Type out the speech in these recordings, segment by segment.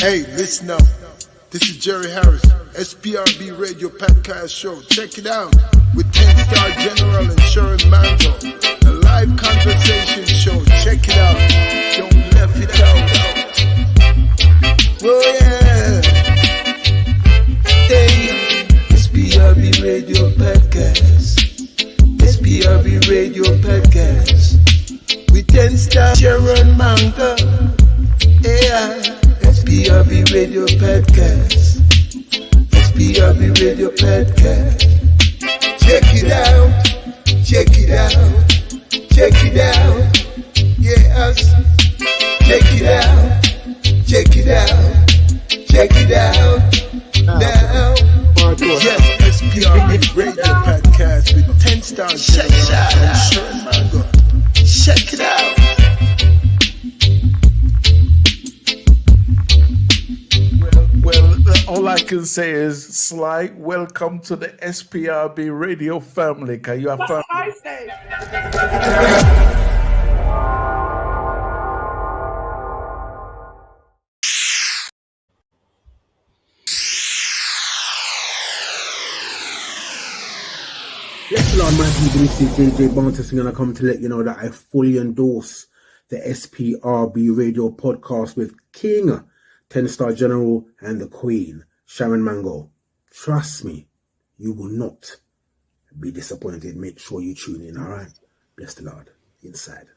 Hey, listen up. This is Jerry Harris, SPRB Radio Podcast Show. Check it out with 10-star General and Sharon Mango. A live conversation show. Check it out. Don't left it out. Oh yeah. Hey, SPRB Radio Podcast. SPRB Radio Podcast. With 10-star Sharon Mango. Yeah. SPRB Radio Podcast. SPRB Radio Podcast. Check it out. Check it out. Check it out. Yes. Check it out. Check it out. Check it out. Now. Yes, SPRB Radio Podcast with 10 stars. Check it out. Check it out. Well, all I can say is, Slate, welcome to the SPRB radio family. Can you have fun? I say. Yes, Lord, my people, this is JJ Bontus, and I come to let you know that I fully endorse the SPRB radio podcast with King, 10-star General, and the Queen, Sharon Mango. Trust me, you will not be disappointed. Make sure you tune in, all right? Bless the Lord. Inside.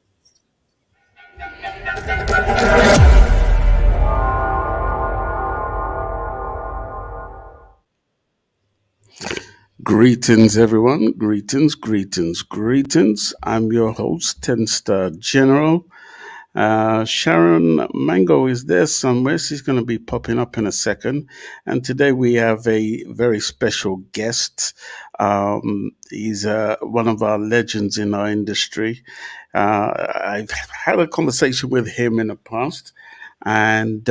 Greetings, everyone. Greetings. I'm your host, 10-star General. Sharon Mango is there somewhere. She's going to be popping up in a second. And today we have a very special guest. He's one of our legends in our industry. I've had a conversation with him in the past, and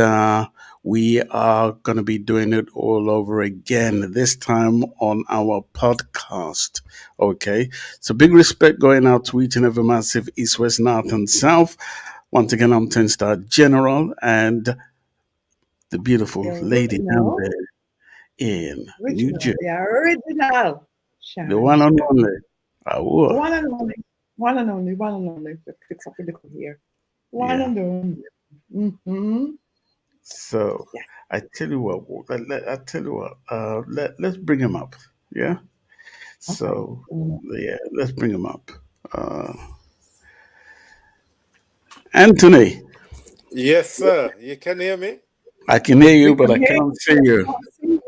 we are going to be doing it all over again, this time on our podcast. Okay, so big respect going out to each and every massive East, West, North, and South. Once again, I'm 10-star General, and the beautiful lady down there in New Jersey. The original. Sharon. The one and only. One and only. Fix up a little here. One and only. Mm-hmm. So, Yeah. I tell you what, let's bring him up. Yeah? Okay. So, yeah, let's bring him up. Anthony, Yes, sir. You can hear me? I can hear you, but I can't see you. It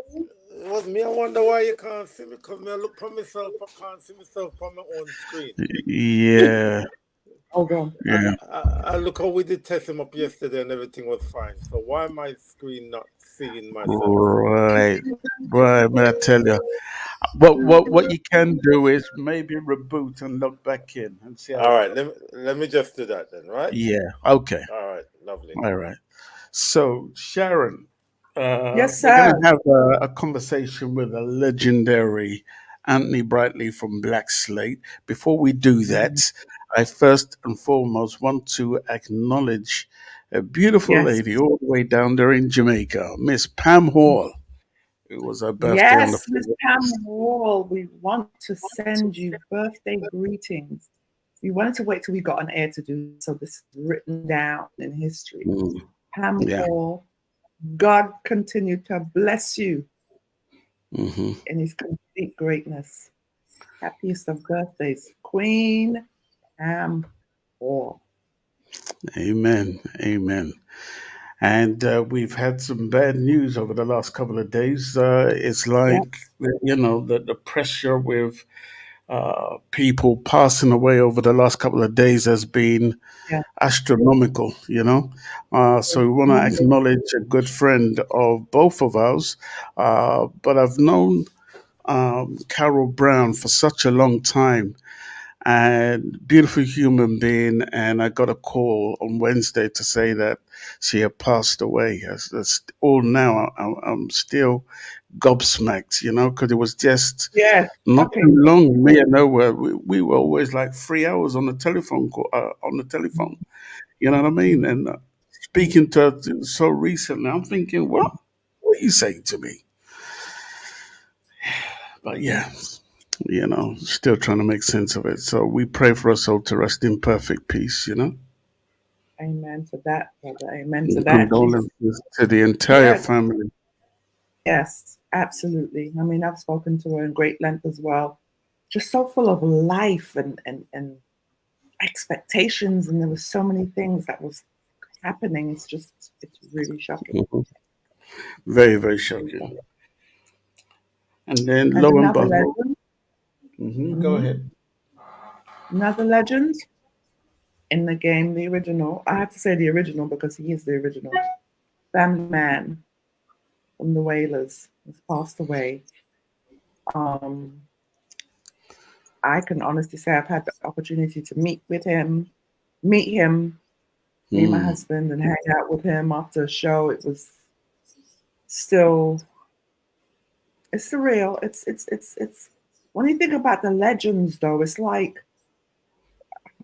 was me. I wonder why you can't see me, because me I look for myself. I can't see myself on my own screen. Yeah, Hold on. yeah. I look how we did test him up yesterday and everything was fine. So why my screen not seeing myself? Right. May I tell you? What you can do is maybe reboot and log back in and see how. All right, let me just do that then, right? Yeah. Okay. All right, lovely. All right. So, Sharon, Yes, we're sir. going to have a conversation with a legendary Anthony Brightly from Black Slate. Before we do that, I first and foremost want to acknowledge a beautiful Yes. lady all the way down there in Jamaica, Miss Pam Hall. It was her birthday on the Yes, Miss Pam Wall, we want to send you birthday greetings. We wanted to wait till we got on air to do so. This is written down in history. Mm, Pam yeah. Wall, God continue to bless you hmm in his complete greatness. Happiest of birthdays, Queen Pam Wall. Amen. And we've had some bad news over the last couple of days. It's like, the pressure with people passing away over the last couple of days has been Yeah. astronomical, So we want to acknowledge a good friend of both of us. But I've known Carol Brown for such a long time. And beautiful human being, and I got a call on Wednesday to say that she had passed away. That's all now. I'm still gobsmacked, because it was just Yes. not too long. Me and her we were always like 3 hours on the telephone call, on the telephone. You know what I mean? And speaking to her so recently. I'm thinking, what are you saying to me? But yeah, still trying to make sense of it. So we pray for us all to rest in perfect peace. Amen to that, brother. Amen to And that. She's, condolences to the entire yes, family. yes, absolutely. I mean, I've spoken to her in great length as well. Just so full of life and expectations, and there were so many things that was happening. It's really shocking. Mhm. Very, very shocking. And then And lo and another behold, legend, go mhm, ahead. another legend in the game, the original. I have to say the original because he is the original. Family Man from the Wailers has passed away. Um, I can honestly say I've had the opportunity to meet him, me and my Mm, husband, and hang out with him after a show. It was still, it's surreal. It's. When you think about the legends, though, it's like,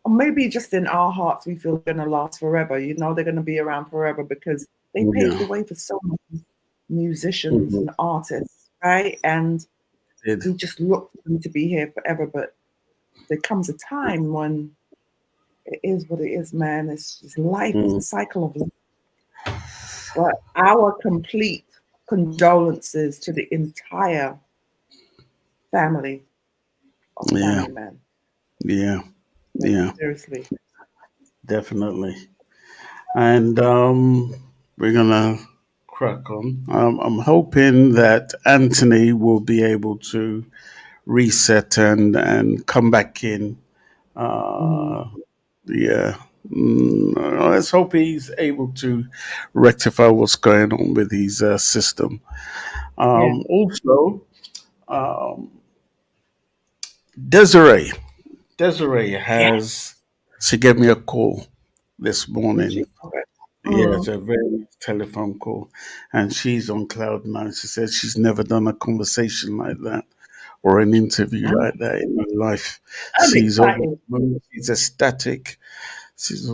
or maybe just in our hearts, we feel they're gonna last forever. They're gonna be around forever because they paved yeah. the way for so many musicians Mhm. and artists, right? And Did. we just look for them to be here forever. But there comes a time when it is what it is, man. It's just life. It's Mm, a cycle of life. But our complete condolences to the entire family of yeah. Family Man. Yeah. Like, Yeah. seriously. Definitely. And we're gonna crack on. I'm hoping that Anthony will be able to reset and come back in. Mhm. Uh, yeah. Let's hope he's able to rectify what's going on with his system. Yeah. Also, um, Desiree. Desiree Yeah. she gave me a call this Did you? morning. Okay. Yeah, it's Mm. a very nice telephone call, and she's on cloud nine. She said she's never done a conversation like that or an interview I'm, like that in her life. I'm She's over the excited. moon. She's ecstatic. She's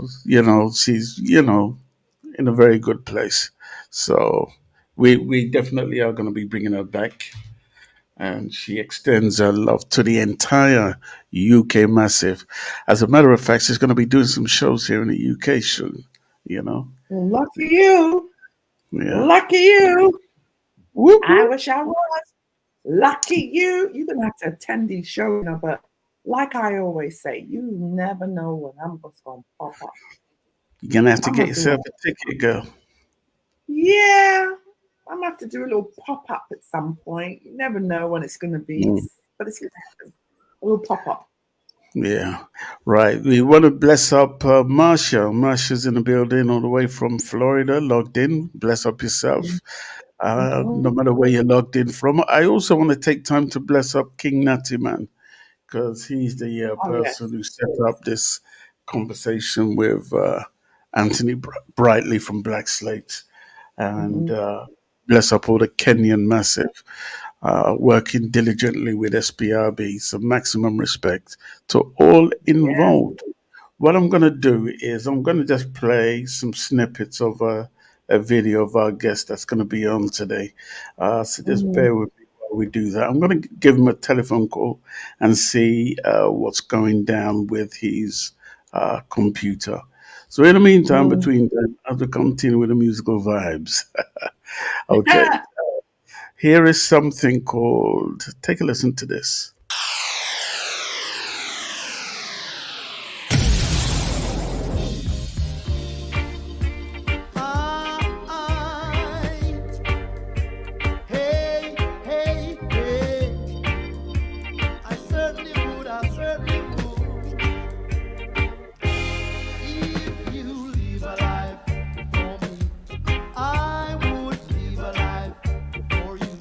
in a very good place. So we definitely are going to be bringing her back, and she extends her love to the entire UK massive. As a matter of fact, she's going to be doing some shows here in the UK soon. You know, Lucky you. yeah. Lucky you. Whoop, I whoop. wish I was. Lucky you. You're going to have to attend these shows, but like I always say, you never know when I'm just going to pop up. You're gonna have to I'm get going to do yourself it. a ticket, girl. Yeah. I'm going to have to do a little pop up at some point. You never know when it's going to be, Mm, but it's going to happen. A little pop up. yeah, right. We want to bless up Marsha. Marsha's in the building all the way from Florida, logged in. Bless up yourself. No Mhm. matter where you're logged in from. I also want to take time to bless up King Natty Man because he's the Oh, person yes. who set up this conversation with Anthony Brightly from Black Slate. And Hmm. bless up all the Kenyan massive working diligently with SPRB. So maximum respect to all Yes. involved. What I'm going to do is I'm going to just play some snippets of a video of our guest that's going to be on today. So just Hmm. bear with me while we do that. I'm going to give him a telephone call and see what's going down with his computer. So in the meantime, Hmm. between then, I'll continue with the musical vibes. Okay, here is something called. Take a listen to this. Hey, hey, hey. I certainly would, I certainly would. If you live a life for me, I would live a life for you.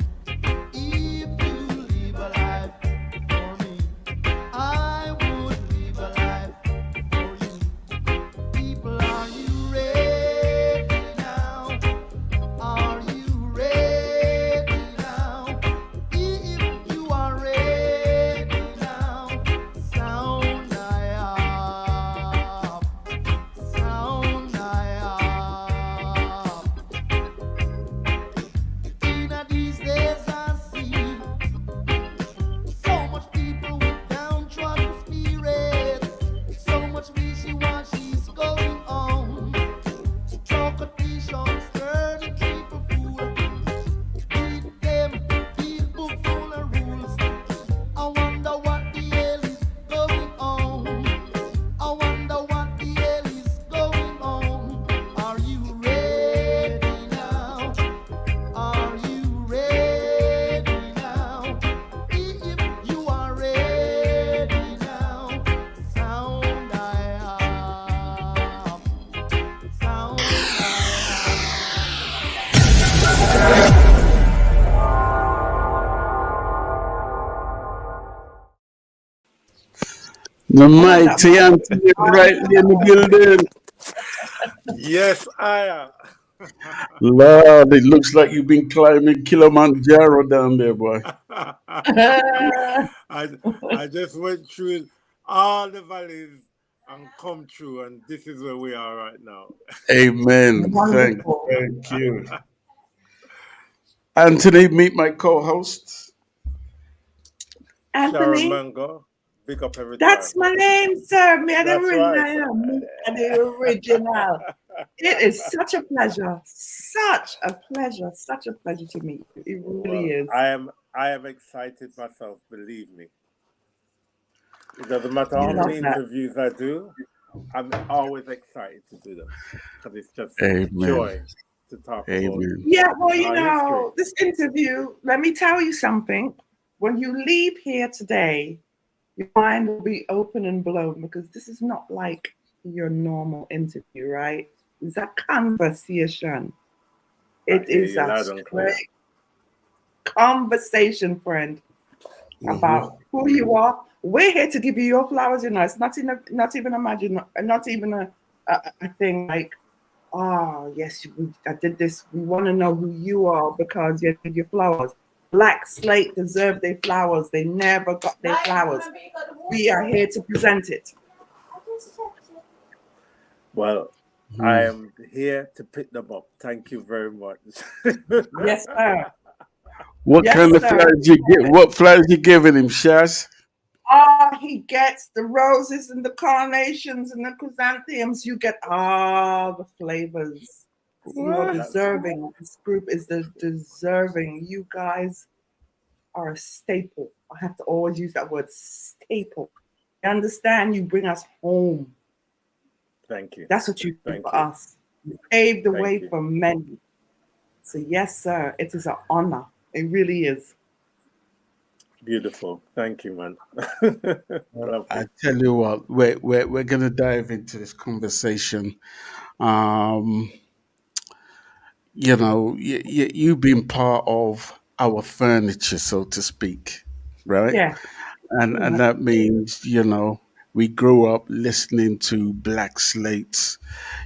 If you live a life The I love that mighty man. Anthony right in the building. Yes, I am. Lord, it looks like you've been climbing Kilimanjaro down there, boy. I just went through all the valleys and come through, and this is where we are right now. Amen. Wonderful. Thank you. Anthony, meet my co-host. Sharon Anthony, Mango, big up every that's time. my name, sir. Me are the That's right. original. Me are the original. It is such a pleasure. Such a pleasure. Such a pleasure to meet you. It really Well, is. I am excited myself, believe me. It doesn't matter I how love many that. interviews I do, I'm always excited to do them because it's just Amen. joy to talk about Amen. Yeah, well, you our know, history. this interview, let me tell you something. When you leave here today, your mind will be open and blown because this is not like your normal interview, right? It's a conversation. I It hear is you a loud and clear. straight conversation, friend, Mhm. about who you are. We're here to give you your flowers, you know. It's not not even a thing like, oh, yes, I did this. We want to know who you are because you did your flowers. Black Slate deserve their flowers. They never got their flowers. We are here to present it. Well, I am here to pick them up. Thank you very much. Yes, sir. What Yes, kind of sir. flowers you get? What flowers you giving him, Shaz? He gets the roses and the carnations and the chrysanthemums. You get all the flavors. You are What? deserving. This group is deserving. You guys are a staple. I have to always use that word, staple. You understand? You bring us home. Thank you. That's what you do Thank for you. us. You paved the Thank way you. for many. So yes, sir, it is an honor. It really is. Beautiful. Thank you, man. I Lovely. tell you what, we're gonna dive into this conversation. Um, you know, you've been part of our furniture, so to speak, right? Yeah. And that means, you know, we grew up listening to Black Slates.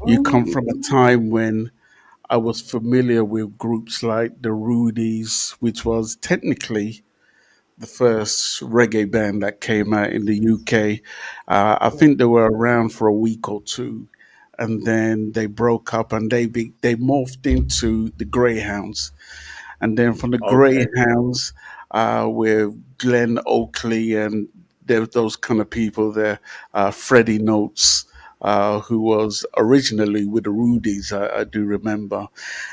You come from a time when I was familiar with groups like the Rudies, which was technically the first reggae band that came out in the UK. I think they were around for a week or two, and then they broke up and they morphed into the Greyhounds, and then from the Okay. Greyhounds, with Glenn Oakley and there those kind of people there, Freddie Notes. Who was originally with the Rudies, I do remember.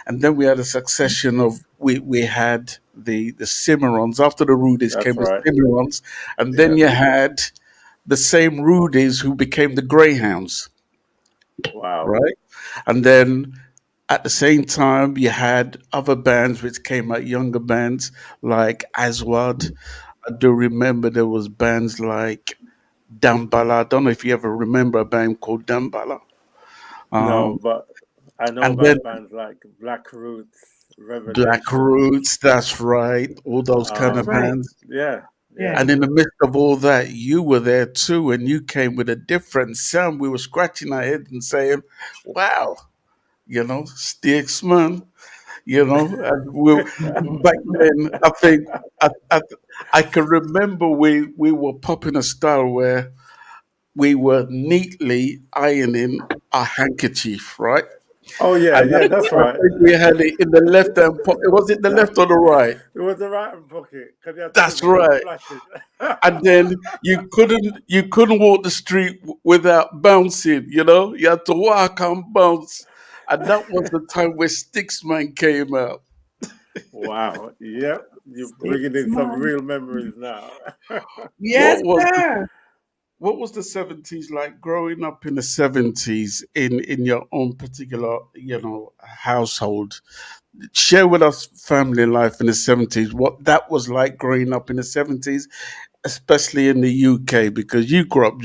And then we had a succession of, we had the Cimarrons. After the Rudies That's came the right. Cimarrons. And then Yeah. you had the same Rudies who became the Greyhounds, Wow. right? And then at the same time, you had other bands which came out, younger bands like Aswad. I do remember there was bands like Dambala. I don't know if you ever remember a band called Dambala. No, Um, but I know and then about bands like Black Roots, Black Revelations. Roots, that's right, all those kind That's of right. bands. Yeah, yeah. Yeah. And in the midst of all that, you were there too, and you came with a different sound. We were scratching our heads and saying, wow, you know, Sticksman, you know, and back then, I think I can remember we were popping a style where we were neatly ironing our handkerchief, right? Oh yeah, And yeah, that's I right. think we had it in the left hand pocket. Was it the left or the right? It was the right pocket because you had to That's give it them right. flashes. And then you couldn't walk the street without bouncing. You know, you had to walk and bounce. And that was the time where Sticksman came out. Wow. Yep. You're bringing in some Sticksman. real memories now. Yes, What was sir. what was the 70s like growing up in the 70s in your own particular, you know, household? Share with us family life in the 70s, what that was like growing up in the 70s, especially in the UK, because you grew up,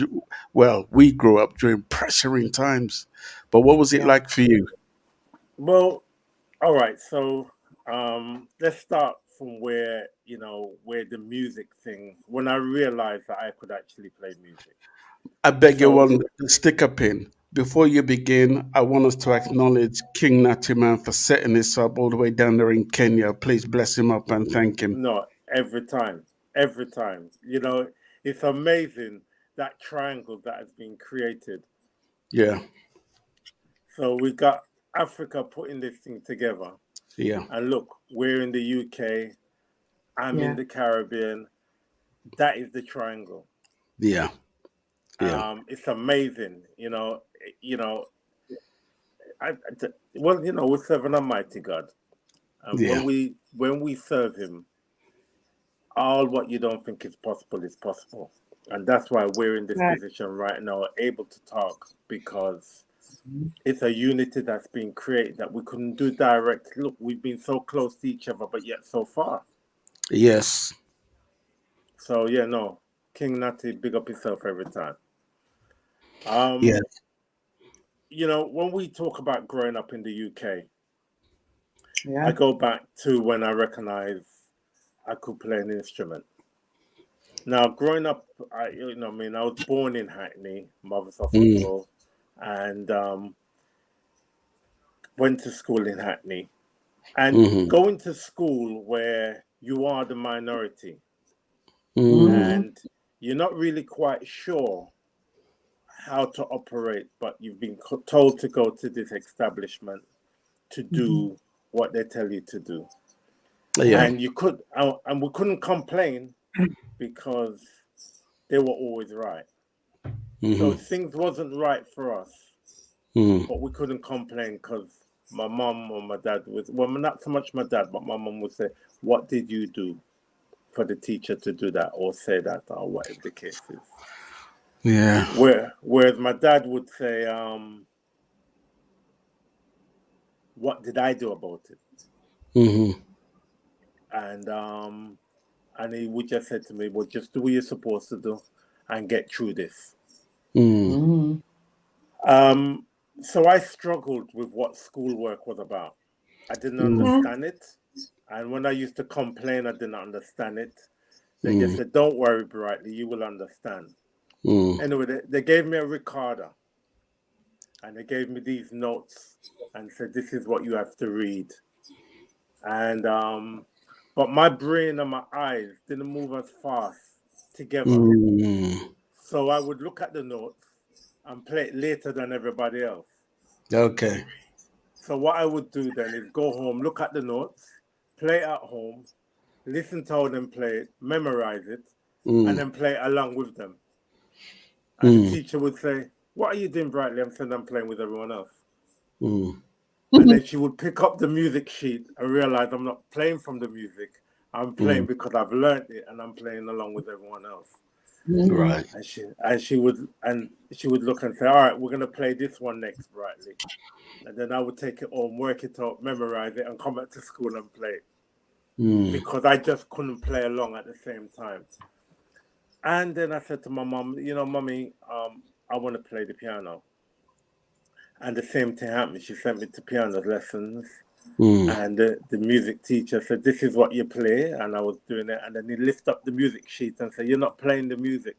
well, we grew up during pressuring times. But what was it Yeah. like for you? Well, all right. So let's start from where where the music thing, when I realized that I could actually play music. I beg you So one sticker pin. Before you begin, I want us to acknowledge King Natiman for setting this up all the way down there in Kenya. Please bless him up and thank him. no, every time, it's amazing that triangle that has been created. Yeah, So we got Africa putting this thing together. yeah, And look, we're in the UK, I'm in Yeah. the Caribbean. That is the triangle. yeah, yeah. It's amazing, we serve an almighty God. And Yeah. when we serve him, all what you don't think is possible. And that's why we're in this Right. position right now, able to talk, because it's a unity that's been created that we couldn't do direct. Look, we've been so close to each other, but yet so far. Yes. So yeah, no, King Natty, big up yourself every time. Yes. When we talk about growing up in the UK, Yeah. I go back to when I recognized I could play an instrument. Now, growing up, I was born in Hackney, mother's hospital, and went to school in Hackney. And going to school where you are the minority and you're not really quite sure how to operate, but you've been told to go to this establishment to do what they tell you to do. Yeah. And we couldn't complain because they were always right. So things wasn't right for us, but we couldn't complain because my mom or my dad not so much my dad, but my mom would say, "What did you do for the teacher to do that or say that or whatever the case is?" Yeah. Whereas my dad would say, "What did I do about it?" And he would just say to me, "Well, just do what you're supposed to do and get through this." So I struggled with what schoolwork was about. I didn't understand it. And when I used to complain, I didn't understand it. They just said, "Don't worry, Brightly, you will understand." Anyway, they gave me a recorder and they gave me these notes and said, "This is what you have to read." And but my brain and my eyes didn't move as fast together. So I would look at the notes and play it later than everybody else. Okay. So what I would do then is go home, look at the notes, play it at home, listen to how them play it, memorize it, and then play it along with them. And the teacher would say, "What are you doing, Brightly?" I said, "I'm playing with everyone else." And then she would pick up the music sheet and realize I'm not playing from the music. I'm playing because I've learned it and I'm playing along with everyone else. Right. And she would look and say, "All right, we're gonna play this one next, Brightly." And then I would take it home, work it out, memorize it, and come back to school and play it. Because I just couldn't play along at the same time. And then I said to my mom, "Mommy, I want to play the piano." And the same thing happened. She sent me to piano lessons. And the music teacher said, "This is what you play." And I was doing it. And then he lifted up the music sheet and said, "You're not playing the music.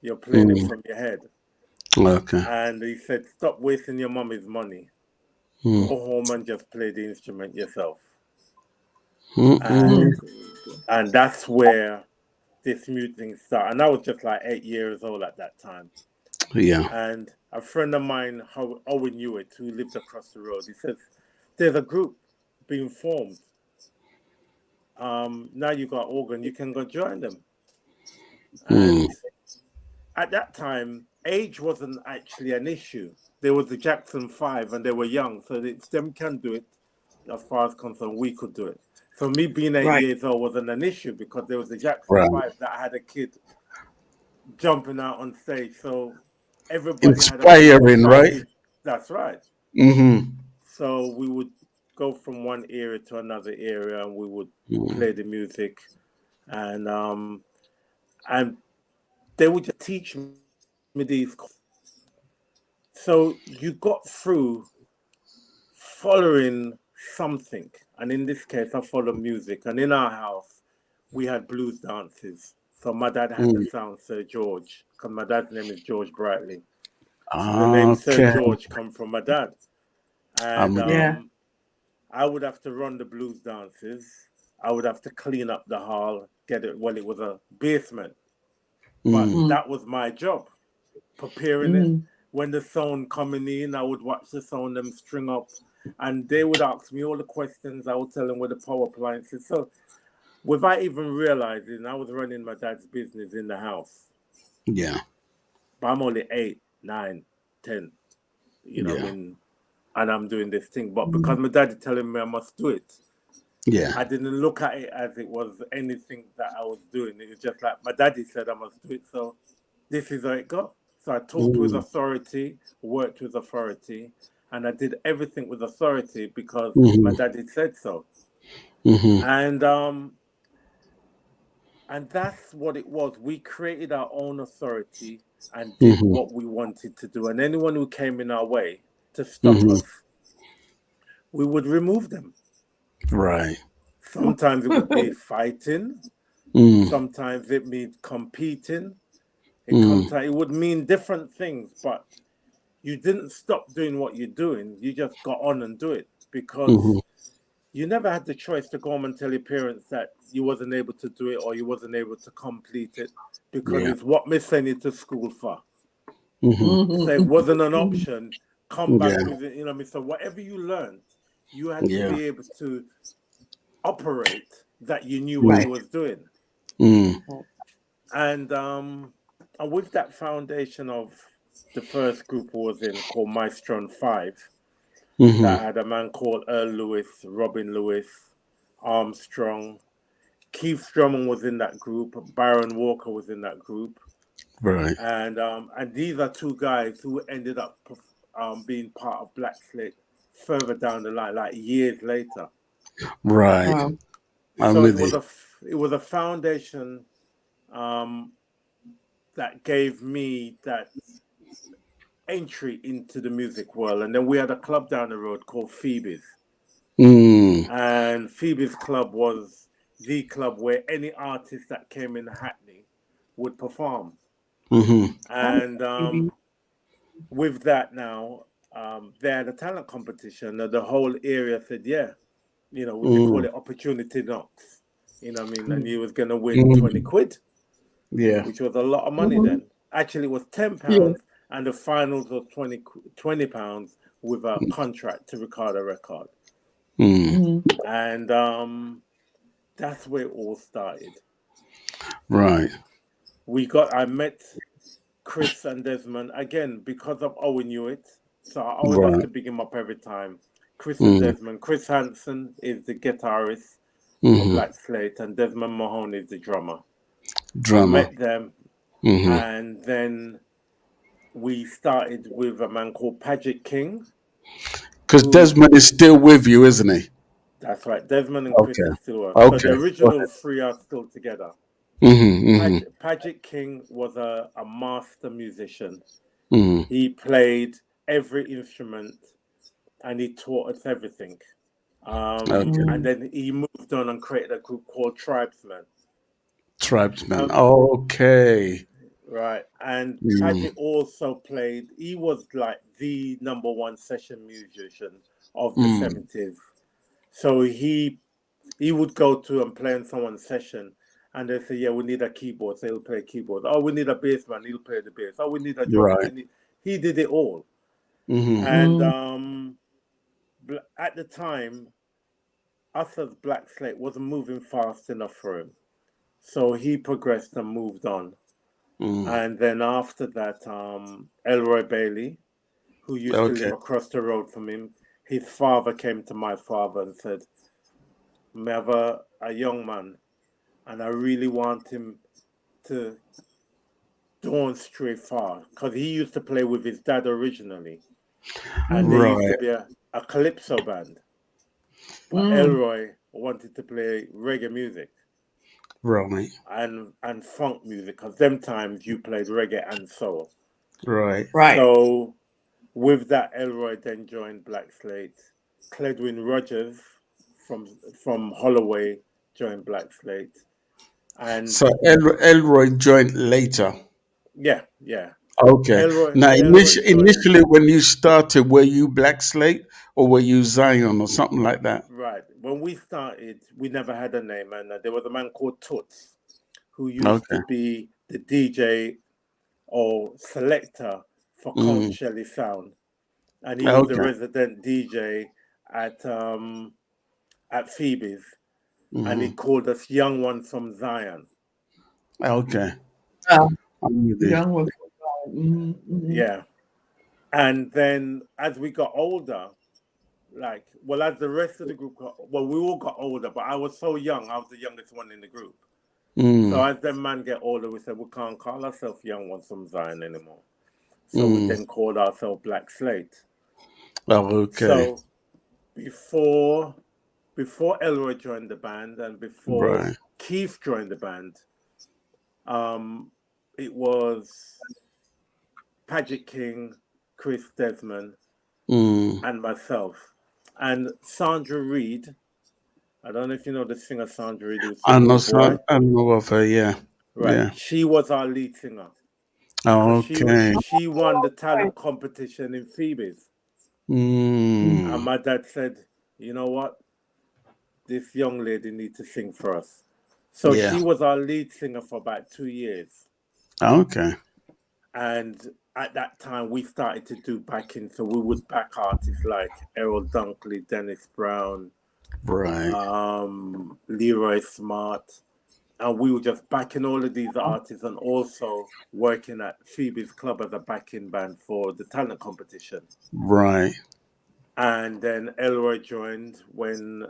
You're playing it from your head." Okay. And he said, "Stop wasting your mommy's money. Go home and just play the instrument yourself." And that's where this music thing started. And I was just like 8 years old at that time. Yeah. And a friend of mine, Owen Hewitt, who lived across the road, he says, "There's a group being formed. Now you got organ, you can go join them." And at that time, age wasn't actually an issue. There was the Jackson 5 and they were young, so them can do it. As far as concerned, we could do it. So me being 8 years old wasn't an issue because there was the Jackson 5 that had a kid jumping out on stage. So everybody Inspiring, right? That's right. So we would go from one area to another area and we would play the music. And they would just teach me these. So you got through following something. And in this case, I follow music. And in our house, we had blues dances. So my dad had the sound Sir George, because my dad's name is George Brightley. So the name Sir Okay. George come from my dad. And Yeah. I would have to run the blues dances. I would have to clean up the hall, get it. Well, it was a basement, but that was my job, preparing it. When the sound coming in, I would watch the sound them string up, and they would ask me all the questions. I would tell them where the power appliances. So, without even realizing, I was running my dad's business in the house. Yeah. But I'm only 8, 9, 10. You know what I mean? And I'm doing this thing. But because my daddy telling me I must do it, Yeah. I didn't look at it as it was anything that I was doing. It was just like my daddy said I must do it. So this is how it got. So I talked with authority, worked with authority, and I did everything with authority because my daddy said so. And that's what it was. We created our own authority and did what we wanted to do. And anyone who came in our way to stop us, we would remove them. Right. Sometimes it would be fighting. Sometimes it means competing. It would mean different things, but you didn't stop doing what you're doing. You just got on and do it because you never had the choice to go home and tell your parents that you wasn't able to do it or you wasn't able to complete it because it's what me send you to school for. So it wasn't an option. Come back with it, you know what I mean? So whatever you learned, you had to be able to operate that you knew what you was doing. And with that foundation of the first group was in called Maestron 5, that had a man called Earl Lewis, Robin Lewis, Armstrong, Keith Drummond was in that group, Baron Walker was in that group. Right. And these are two guys who ended up being part of Black Slate further down the line, like years later. Right. So it was a foundation that gave me that entry into the music world. And then we had a club down the road called Phoebe's. And Phoebe's Club was the club where any artist that came in Hackney would perform. And with that now, they had a talent competition. And the whole area said, yeah, you know, we call it Opportunity Knocks. You know what I mean? And he was going to win 20 quid. Yeah. Which was a lot of money then. Actually, it was £10, and the finals was £20 with a contract to record a record. And that's where it all started. Right. I met Chris and Desmond again because of Owen Hewitt. So I always have to big him up every time. Chris and Desmond. Chris Hansen is the guitarist for Black Slate, and Desmond Mahone is the drummer. I met them, and then we started with a man called Paget King. Because Desmond is still with you, isn't he? That's right. Desmond and Chris are still on. Okay. So the original three are still together. Paget King was a master musician. He played every instrument and he taught us everything. And then he moved on and created a group called Tribesmen. Okay. Right. And Paget also played, he was like the #1 session musician of the 70s. So he would go to and play in someone's session and they say, yeah, we need a keyboard. So he'll play a keyboard. Oh, we need a bass man. He'll play the bass. Oh, we need a drummer. Right. He did it all. And at the time, us as Black Slate wasn't moving fast enough for him. So he progressed and moved on. And then after that, Elroy Bailey, who used to live across the road from him, his father came to my father and said, "We have a young man, and I really want him to don't stray far," because he used to play with his dad originally, and there used to be a calypso band. But Elroy wanted to play reggae music. Right. And funk music, because them times you played reggae and soul. Right. So with that, Elroy then joined Black Slate. Cledwyn Rogers from Holloway joined Black Slate. And So Elroy joined later. yeah. Okay. Now, Elroy joined. initially, when you started, were you Black Slate or were you Zion or something like that? Right. When we started, we never had a name, and there was a man called Toots who used to Okay. be the DJ or selector for Count Mm. Shelley Sound, and he was the Okay. resident DJ at Phoebe's, and he Hmm. called us Young Ones from Zion. Okay. Yeah, I'm with the you. young ones. Mm-hmm. Yeah. And then as we got older, as the rest of the group we all got older, but I was so young, I was the youngest one in the group. So Mm. as the man get older, we said we can't call ourselves Young Ones from Zion anymore. So we Mm. then called ourselves Black Slate. Oh, okay. So before Elroy joined the band and before Right. Keith joined the band, it was Paget King, Chris Desmond, Mm. and myself. And Sandra Reid, I don't know if you know the singer Sandra Reid who I sing know Oh Boy. I know of her. Yeah. Right. Yeah. She was our lead singer. Because Okay. she won the talent competition in Phoebe's. And Mm. my dad said, you know what? This young lady needs to sing for us. So Yeah. she was our lead singer for about 2 years. Okay. And at that time, we started to do backing. So we would back artists like Errol Dunkley, Dennis Brown, Right. Leroy Smart. And we were just backing all of these artists and also working at Phoebe's Club as a backing band for the talent competition. Right. And then Elroy joined when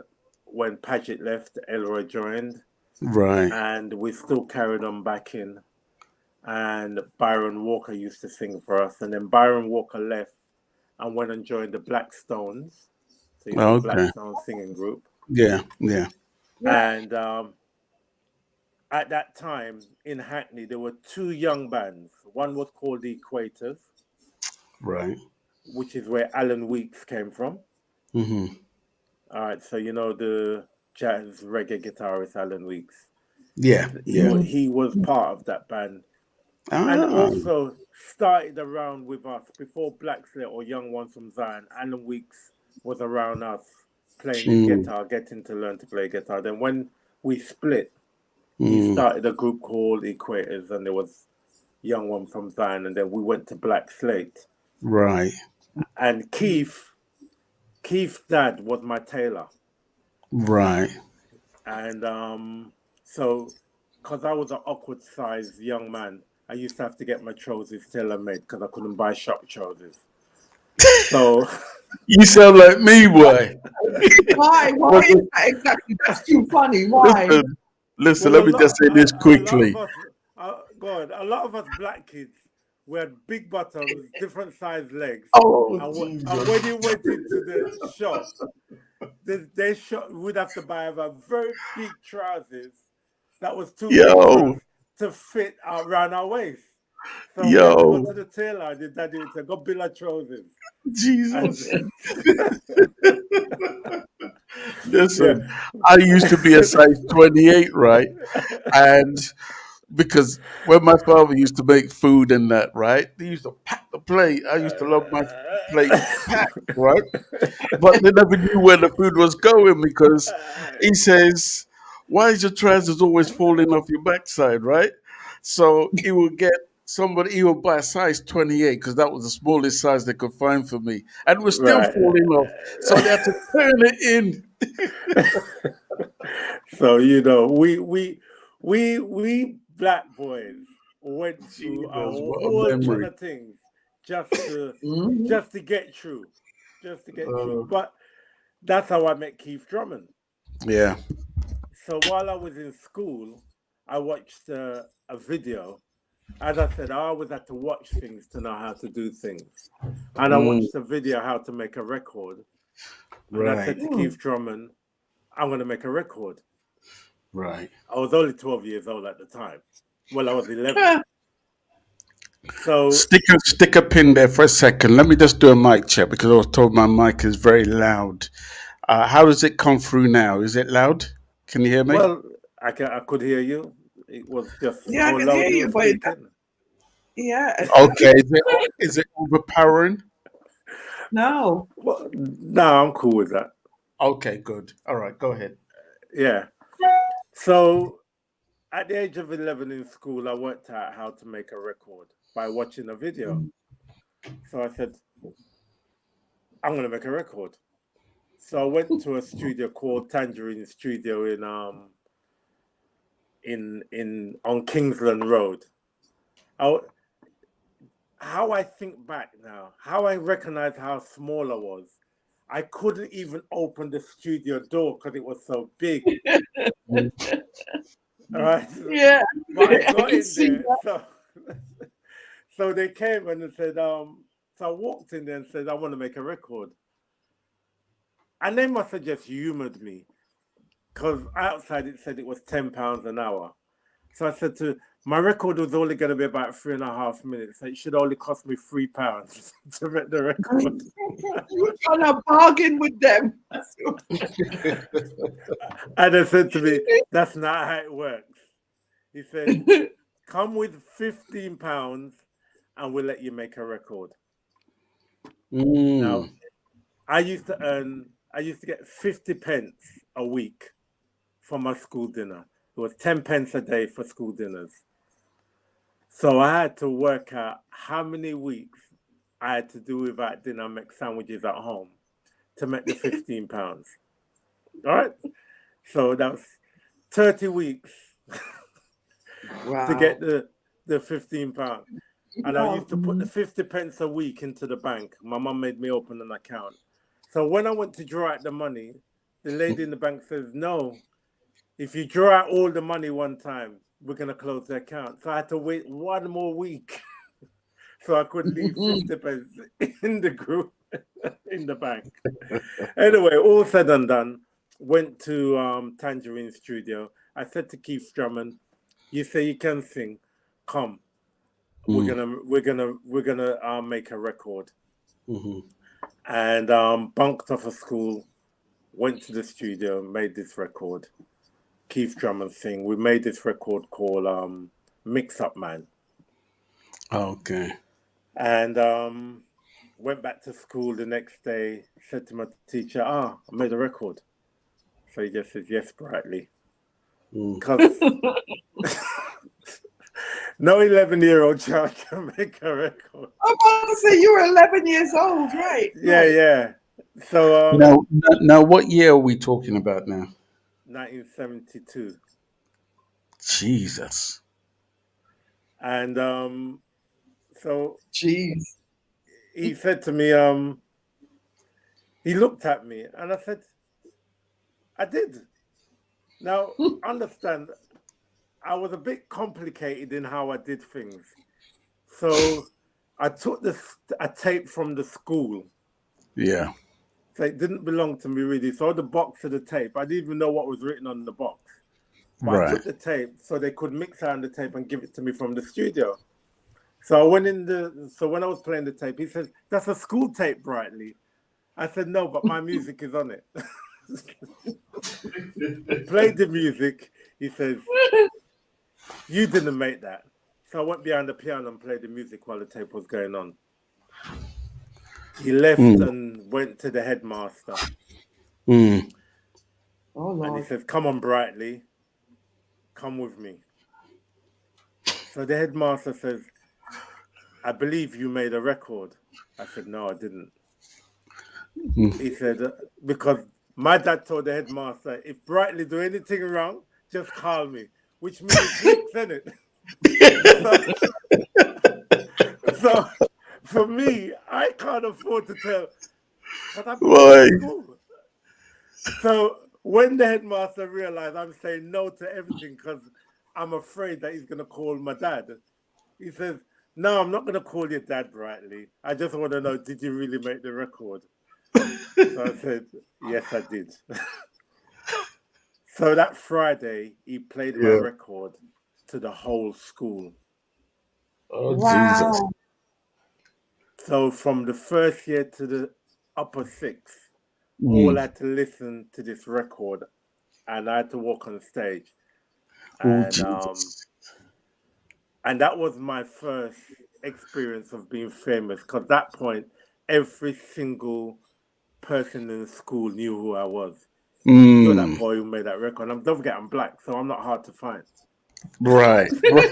Paget left. Elroy joined, Right. and we still carried on backing. And Byron Walker used to sing for us, and then Byron Walker left and went and joined the Black Stones. So he was the Black Okay. Stones singing group. Yeah. Yeah. And at that time in Hackney, there were two young bands. One was called the Equators, Right. which is where Alan Weeks came from. Hmm. All right, so you know the jazz reggae guitarist Alan Weeks. Yeah. Yeah. He was part of that band, and Ah. also started around with us before Black Slate or Young Ones from Zion. Alan Weeks was around us playing his Mm. guitar, getting to learn to play guitar. Then when we split, he Mm. started a group called Equators, and there was Young One from Zion, and then we went to Black Slate. Right. And Keith's dad was my tailor. Right. And so, because I was an awkward sized young man, I used to have to get my trousers tailor made because I couldn't buy shop trousers. So, You sound like me, boy. Why? Why is that exactly? That's too funny. Why? Listen. well, Let me just say this a lot quickly. of us, a lot of us black kids, we had big bottoms, different sized legs. Oh, And when you went into the shop, we'd have to buy a very big trousers that was too big for us yo, to fit around our waist. So we had to go yo, to the tailor, and the daddy would say, "Go build our trousers." Jesus. And yeah, Listen, I used to be a size 28, right? And because when my father used to make food and that, right, he used to pack the plate. I used to love my plate packed, right? But they never knew where the food was going because he says, "Why is your trousers always falling off your backside?" Right? So he would get somebody, he would buy a size 28 because that was the smallest size they could find for me, and it was still right. falling off. So they had to turn it in. So we black boys went through a Jesus, what a whole ton memory. of things just to get through, But that's how I met Keith Drummond. Yeah. So while I was in school, I watched a video. As I said, I always had to watch things to know how to do things. And I watched a video how to make a record. And I said to Keith Drummond, I'm going to make a record. Right. I was only 12 years old at the time. Well, I was 11. So Stick a pin there for a second. Let me just do a mic check because I was told my mic is very loud. How does it come through now? Is it loud? Can you hear me? well, I could hear you. It was just Yeah, I how can loud hear you you, were but speaking. yeah, Okay, is it overpowering? no. Well, no, I'm cool with that. Okay, good. All right, go ahead. Yeah. So at the age of 11 in school, I worked out how to make a record by watching a video. So I said, I'm going to make a record. So I went to a studio called Tangerine Studio in on Kingsland Road. How I think back now, how I recognize how small I was, I couldn't even open the studio door because it was so big. All right, Yeah, but I I got can in see there. that. So they came and they said, so I walked in there and said, I want to make a record. And they must have just humored me because outside it said it was £10 an hour. So I said my record was only going to be about 3.5 minutes. So it should only cost me £3 to make the record. You're trying to bargain with them. And they said to me, that's not how it works. He said, come with £15 and we'll let you make a record. Now, I used to get 50 pence a week for my school dinner. It was 10 pence a day for school dinners. So I had to work out how many weeks I had to do without dinner and make sandwiches at home to make the £15. All right? So that was 30 weeks Wow. to get the £15. And I used to put the 50 pence a week into the bank. My mum made me open an account. So when I went to draw out the money, the lady in the bank says, no, if you draw out all the money one time, we're going to close the account. So I had to wait one more week so I could leave 50 pence in the group, in the bank. Anyway, all said and done, went to Tangerine Studio. I said to Keith Drummond, you say you can sing, come. We're gonna make a record. And bunked off of school, went to the studio, made this record. Keith Drummond sing. We made this record called Mix Up Man. Okay. And went back to school the next day, said to my teacher, I made a record. So he just says, yes, brightly. Because no 11-year-old child can make a record. I'm about to say you were 11 years old, right? Yeah. So now, what year are we talking about now? 1972. Jesus. And so Jeez. he said to me, he looked at me and I said, I did. Now, understand, I was a bit complicated in how I did things. So I took a tape from the school. Yeah. So it didn't belong to me really. So the box of the tape, I didn't even know what was written on the box. But Right. I took the tape so they could mix out the tape and give it to me from the studio. So I went so when I was playing the tape, he said, that's a school tape, Brightly. I said, no, but my music is on it. Played the music. He says, you didn't make that. So I went behind the piano and played the music while the tape was going on. He left and went to the headmaster. Oh, And he Lord. says, come on, Brightly. Come with me. So the headmaster says, I believe you made a record. I said, no, I didn't. He said, because my dad told the headmaster, if Brightly do anything wrong, just call me, which means Nick's in it. So for me, I can't afford to tell, but I'm going to school. So when the headmaster realized I'm saying no to everything because I'm afraid that he's going to call my dad, he says, no, I'm not going to call your dad, Brightly. I just want to know, did you really make the record? So I said, yes, I did. So that Friday, he played my record to the whole school. Oh, Wow. Jesus. So from the first year to the upper sixth, all had to listen to this record and I had to walk on stage. Oh, and Jesus. and that was my first experience of being famous. Because that point, every single person in the school knew who I was. You're that Mm, boy who made that record. Don't forget, I'm black, so I'm not hard to find. right. Right.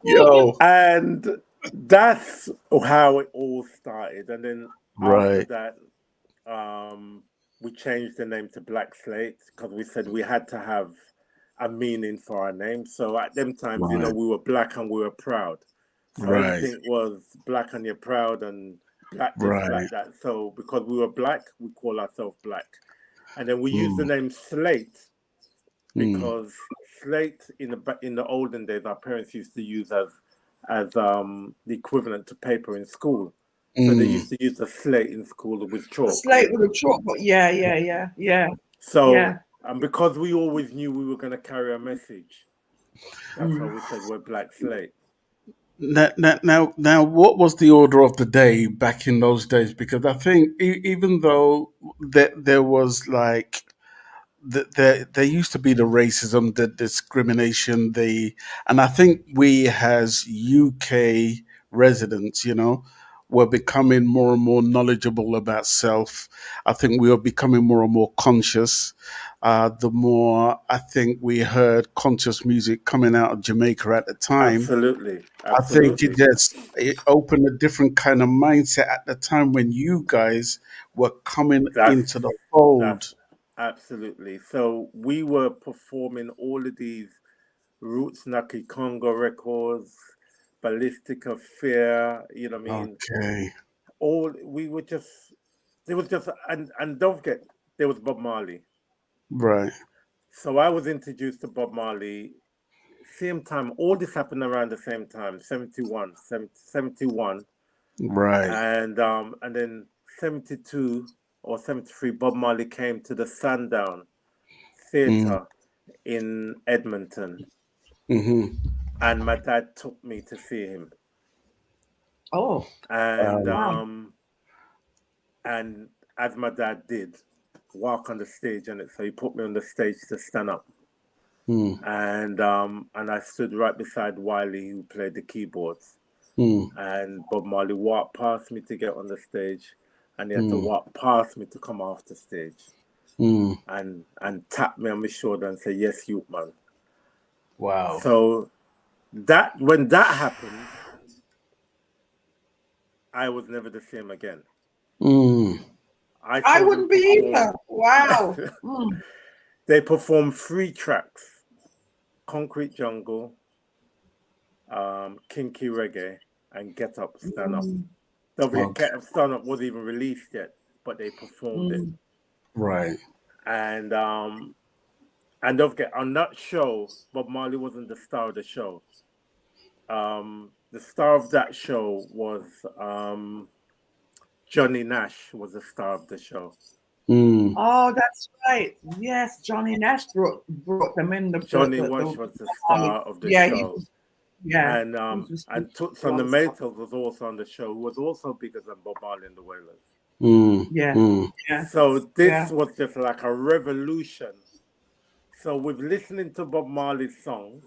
Yo. And that's how it all started. And then after Right. that, we changed the name to Black Slate because we said we had to have a meaning for our name. So at them times, Right. we were black and we were proud. So Right. everything was black and you're proud and black this, Right. black that. So because we were black, we call ourselves black. And then we used the Mm, name Slate mm, because slate in the olden days our parents used to use as the equivalent to paper in school. So they mm. used to use the slate in school with A chalk. slate with a chalk, but yeah. So and because we always knew we were going to carry a message, that's why Mm. we said we're Black Slate. Now, what was the order of the day back in those days? Because I think even though there was like there used to be the racism, the discrimination, and I think we as UK residents, were becoming more and more knowledgeable about self. I think we were becoming more and more conscious. The more I think we heard conscious music coming out of Jamaica at the time, Absolutely, I think absolutely. it opened a different kind of mindset at the time when you guys were coming That's into the fold. that's absolutely. So we were performing all of these Roots Naki Congo records, Ballistic Affair, what I mean? Okay. All we were just there was just and don't forget there was Bob Marley. Right. So I was introduced to Bob Marley same time. All this happened around the same time, 71, Right. and then 72 or 73 Bob Marley came to the Sundown Mm. Theatre in Edmonton, Mm-hmm. and my dad took me to see him. Oh, And wow. and as my dad did, walk on the stage, and so he put me on the stage to stand up, Mm. and I stood right beside Wiley, who played the keyboards, Mm. and Bob Marley walked past me to get on the stage, and he had to Mm. walk past me to come off the stage, Mm. and tap me on my shoulder and say, "Yes, you man." Wow. So that when that happened, I was never the same again. Mm. I I saw them wouldn't be either. perform. Wow. Mm. They performed 3 tracks: Concrete Jungle, Kinky Reggae, and Get Up, Stand Up. Mm. Don't forget, Okay. Get Up, Stand Up wasn't even released yet, but they performed it. Mm. Right. And don't forget, on that show, Bob Marley wasn't the star of the show. The star of that show was Johnny Nash was the star of the show. Mm. Oh, that's right. Yes, Johnny Nash brought them in Johnny Nash was the army. star of the Yeah, show. he And was responsible Toots for on all the the stuff. Maytals was also on the show, who was also bigger than Bob Marley and the Wailers. Mm. Yeah, Mm. yeah, So this yeah. was just like a revolution. So with listening to Bob Marley's songs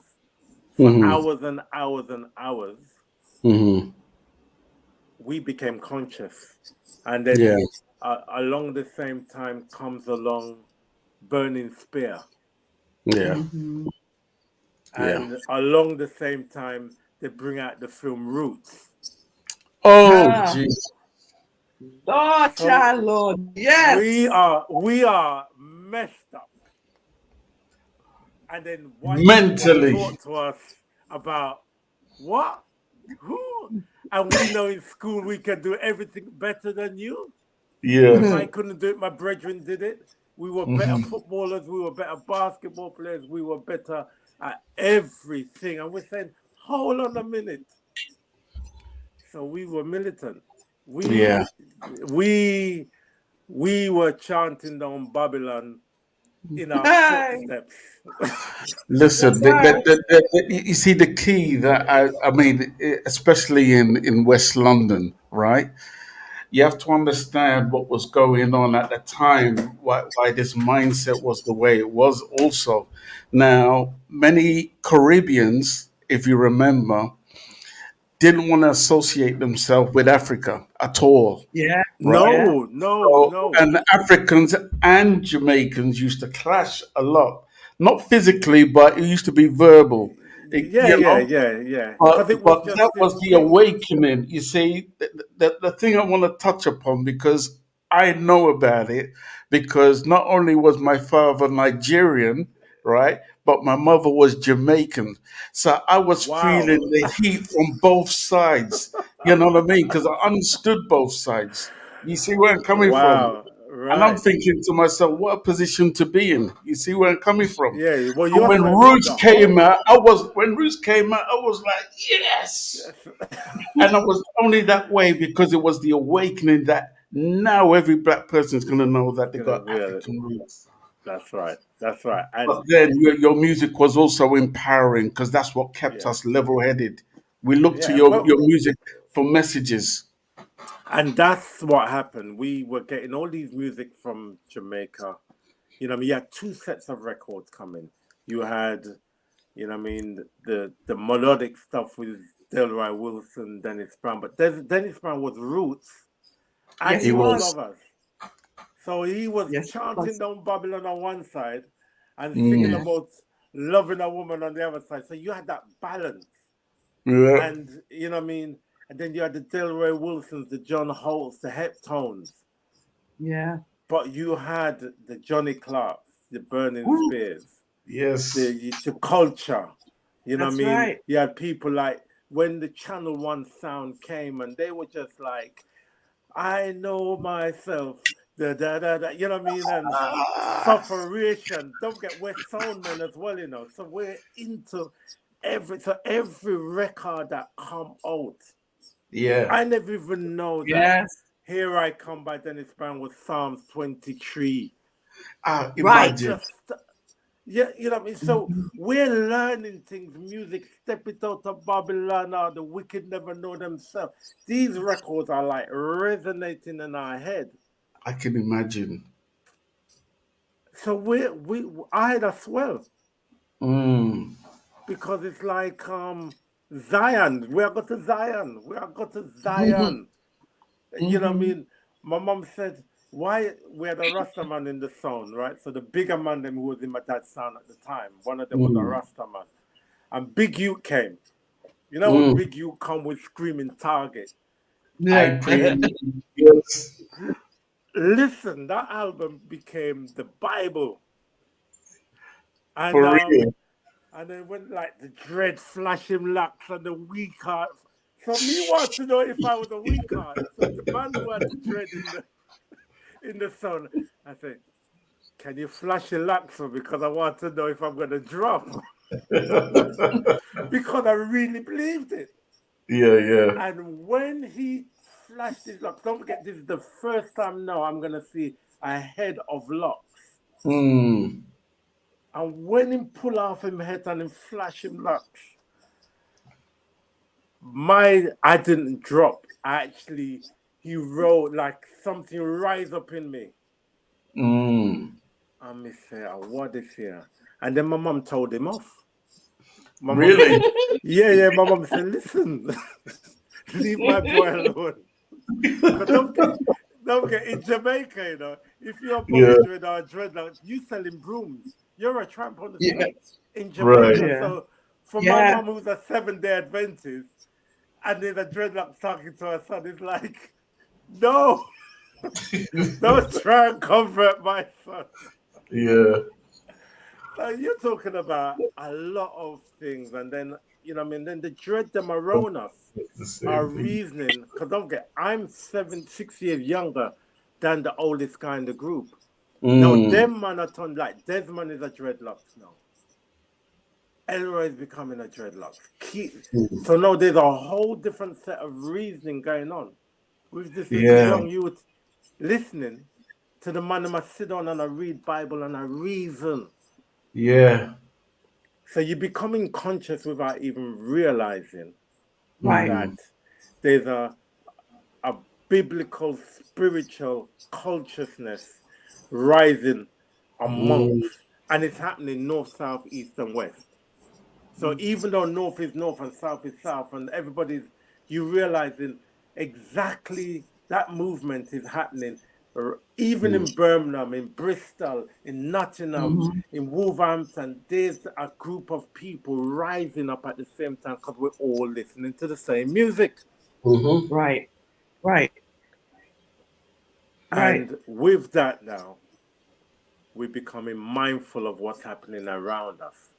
for Mm-hmm. hours and hours and hours, Mm-hmm. we became conscious. And then Yeah. along the same time comes along Burning Spear. Yeah. Mhm. Yeah. And along the same time, they bring out the film Roots. Oh, Ah. jeez. Oh, So child Lord. Yes. we are messed up. And then one Mentally. talk to us about what? Who? And we know in school we can do everything better than you. Yeah. If I couldn't do it, my brethren did it. We were better footballers, we were better basketball players, we were better at everything. And we're saying, hold on a minute. So we were militant. Yeah. We were chanting down Babylon in our Hey. footsteps. Listen, That's right. you see the key that I mean, especially in West London, right? you have to understand what was going on at the time, why this mindset was the way it was also. Now, many Caribbeans, if you remember, didn't want to associate themselves with Africa at all, Yeah, right? yeah, So, No. and Africans and Jamaicans used to clash a lot, not physically, but it used to be verbal. Yeah, You yeah, know, yeah, yeah. but Because it was but just that this was the thing. awakening. You see, the thing I want to touch upon, because I know about it, because not only was my father Nigerian, right, but my mother was Jamaican, so I was feeling Wow. the heat from both sides. You know what I mean? Because I understood both sides. You see where I'm coming from? Wow. And I'm Right. thinking to myself, what a position to be in. You see where I'm coming from? Yeah. Well, So you're when saying what Roots the came whole. out, I was like, yes. Yes. And I was only that way because it was the awakening that now every black person is going to know that they Gonna got real. African roots. That's right. That's right. But And then your music was also empowering because that's what kept yeah, us level headed. We looked to yeah. your Well, music for messages. and that's what happened. We were getting all these music from Jamaica. You know, what I mean, you had two sets of records coming. You had, you know, what I mean, the melodic stuff with Delroy Wilson, Dennis Brown, but Dennis Brown was roots, and yes, he He he was was. was. lovers. So he was Yes, he chanting was. down Babylon on one side and singing Yeah, Mm. about loving a woman on the other side. So you had that balance. Yeah. And you know what I mean? And then you had the Delroy Wilsons, the John Holt's, the Heptones. yeah, But you had the Johnny Clarks, the Burning Woo. Spears, Yes. the culture. You know what I that's mean? right. You had people like when the Channel One sound came and they were just like, I know myself. Da, da, da, da, you know what I mean? And Ah, sufferation. Don't forget we're sound men as well, you know. So we're into every record that come out. yeah. I never even know that Yes, Here I Come by Dennis Brown was Psalms 23. Ah, I right. imagine. just yeah, you know what I mean? So Mhm. we're learning things, music, Step It Out of Babylon, or The Wicked Never Know Themselves. These records are like resonating in our head. I can imagine. So I had a swell Mm. because it's like Zion. We are going to Zion. We are going to Zion. You know what I Mhm. mean? My mom said, why we had a Rasta man in the sound, right? So the bigger man them who was in my dad's sound at the time, one of them was a Mm. Rasta man. And Big U came. You know when Mm. Big U come with screaming target. I Yeah. pray. Yes. Listen, that album became the Bible. And For real. and then when like the dread flashing locks and the weak hearts. So me want to know if I was a weak heart. So the man who had the dread in the sun, I said, can you flash your locks for me? Because I want to know if I'm gonna drop. Because I really believed it. Yeah, yeah. And when he flashed his locks, don't forget this is the first time now I'm gonna see a head of locks. Mm. And when him pull off him head and him flash him locks, I didn't drop. Actually, he wrote like something rise up in me. Mm. And me say, what is here? And then my mom told him off. My mom Really? said, yeah. My mom said, listen, leave my boy alone. Because don't get in Jamaica, you know, if you're a Yeah. bobby dread or a dreadlock, you selling brooms. You're a tramp on the Yeah. street in Right. Jamaica. Yeah. So for my Yeah. mom, who's a 7-day Adventist, and there's a dreadlock talking to her son, it's like, no, don't try and convert my son. Yeah. So you're talking about a lot of things, and then you know, what I mean, then the dread them around us It's the are same thing. reasoning. Because don't get, I'm 6 years younger than the oldest guy in the group. Now Mm. them man are turned like Desmond is a dreadlocks now. Elroy is becoming a dreadlocks. Mm. So now there's a whole different set of reasoning going on with this little Yeah. young youth listening to the man who must sit down and I read Bible and I reason. Yeah. So you're becoming conscious without even realizing Right. that Mm. there's a biblical, spiritual consciousness rising amongst, and it's happening north, south, east, and west. So even though north is north and south is south, and you realizing exactly that movement is happening, even in Birmingham, in Bristol, in Nottingham, in Wolverhampton, there's a group of people rising up at the same time because we're all listening to the same music. Right. And with that now, we're becoming mindful of what's happening around us.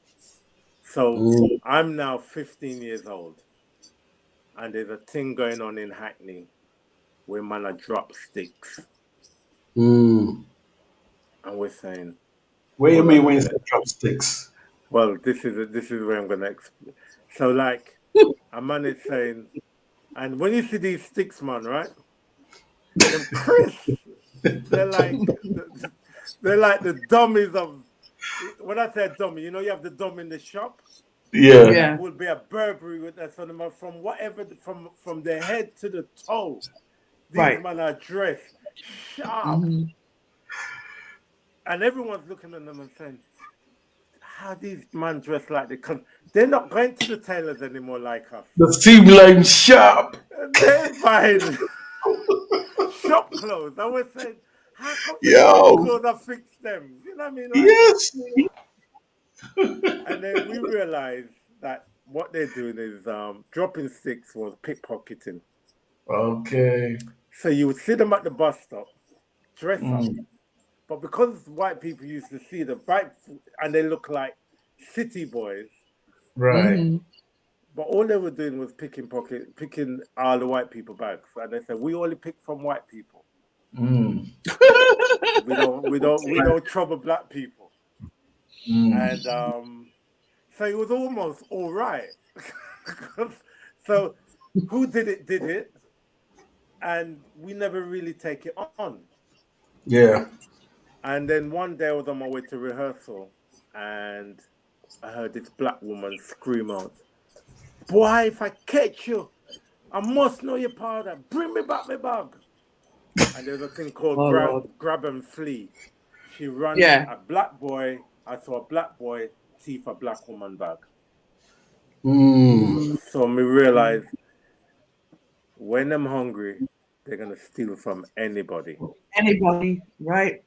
So I'm now 15 years old, and there's a thing going on in Hackney where man are drop sticks. And we're saying, What do you mean when you say chopsticks? well, this is where I'm gonna explain. So like a man is saying, and when you see these sticks, man, right? Them crisps, they're like the dummies of. When I say dummy, you have the dummy in the shop. Yeah. That would be a Burberry with that. So from whatever from their head to the toe, these men are dressed sharp, and everyone's looking at them and saying, "How these men dress like this? Because they're not going to the tailors anymore like us. The seam line sharp. They're buying shop clothes." I was saying, "How come the Yo. shop clothes are fixed them?" You know what I mean? Like, Yes. and then we realized that what they're doing is dropping sticks was pickpocketing. Okay. So you would see them at the bus stop, dress up. But because white people used to see the bikes and they look like city boys, Right. but all they were doing was picking all the white people bags. And they said, we only pick from white people. We don't trouble black people. And so it was almost all right. So who did it, and we never really take it on. Yeah. And then one day I was on my way to rehearsal, and I heard this black woman scream out, "Boy, if I catch you, I must know your powder. Bring me back my bag." And there's a thing called grab and flee. She ran a black boy. I saw a black boy thief a black woman bag. So me realized when I'm hungry, they're gonna steal from anybody. Right?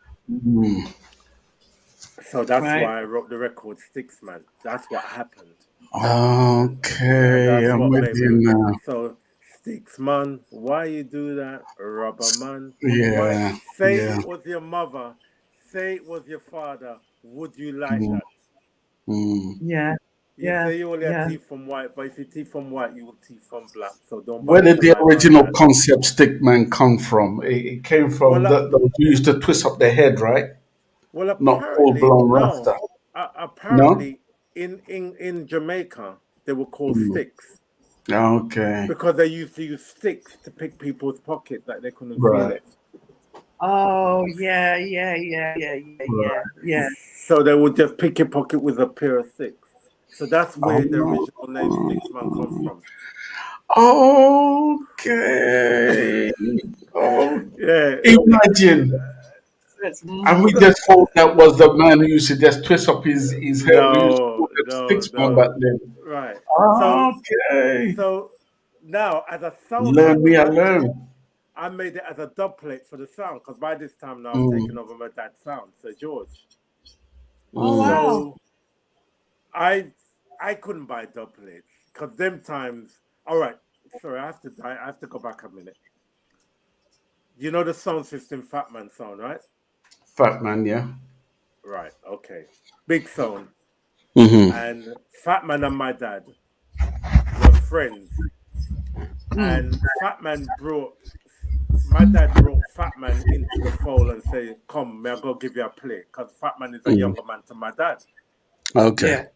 So that's why I wrote the record Sticksman. That's what happened. Okay, I'm with you now. So Sticksman, why you do that? Rubber man. Yeah. Say it was your mother. Say it was your father. Would you like that? Yeah. You say you only have teeth from white, but if you teeth from white, you will teeth from black. So don't. Where did the original concept Stickman come from? It came from those who used to twist up their head, right? Well, not full blown Rasta. Apparently, in Jamaica, they were called sticks. Okay. Because they used to use sticks to pick people's pockets that they couldn't feel it. Oh yeah. So they would just pick your pocket with a pair of sticks. So that's where the original name Sticksman comes from. Okay. Imagine. And we just thought that was the man who used to just twist up his head. No. Back then. Right. Okay. So now, as a sound I made it as a dub plate for the sound, because by this time now I'm taking over my dad's sound, Sir George. Wow. So I couldn't buy dub plates because them times. All right, sorry, I have to go back a minute. You know the sound system, Fat Man sound, right? Fat Man, yeah. Right. Okay. Big sound. And Fat Man and my dad were friends, and my dad brought Fat Man into the fold and said, "Come, may I go give you a play?" Because Fat Man is a younger man to my dad. Okay. Yeah.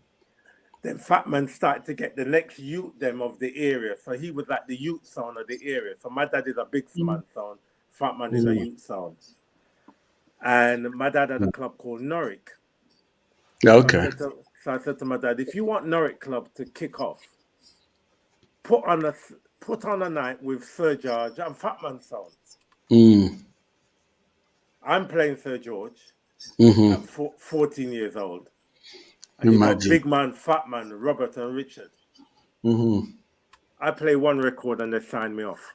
Then Fat Man started to get the next youth them of the area. So he was like the youth sound of the area. So my dad is a big man sound. Fat Man is a youth sound. And my dad had a club called Norwich. Okay. So I said to my dad, if you want Norwich Club to kick off, put on put on a night with Sir George and Fatman Sound. I'm playing Sir George at 14 years old. And you got Imagine. Big Man, Fat Man, Robert and Richard. I play one record and they sign me off.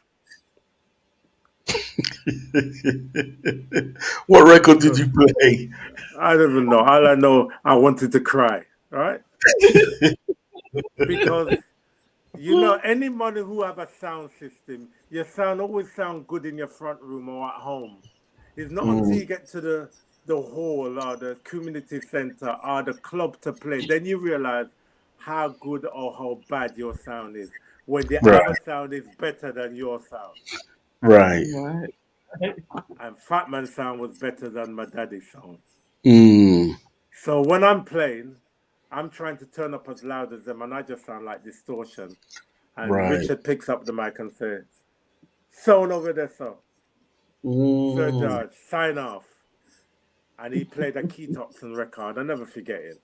What record did you play? I don't even know. All I know, I wanted to cry, right? Because, you know, anybody who have a sound system, your sound always sound good in your front room or at home. It's not until you get to the hall or the community center or the club to play, then you realize how good or how bad your sound is. When the other sound is better than your sound. Right. And Fat Man's sound was better than my daddy's sound. Mm. So when I'm playing, I'm trying to turn up as loud as them, and I just sound like distortion. And Richard picks up the mic and says, "Sound over there, sir. Sir George, sign off." And he played a Keith Hobson record. I never forget it.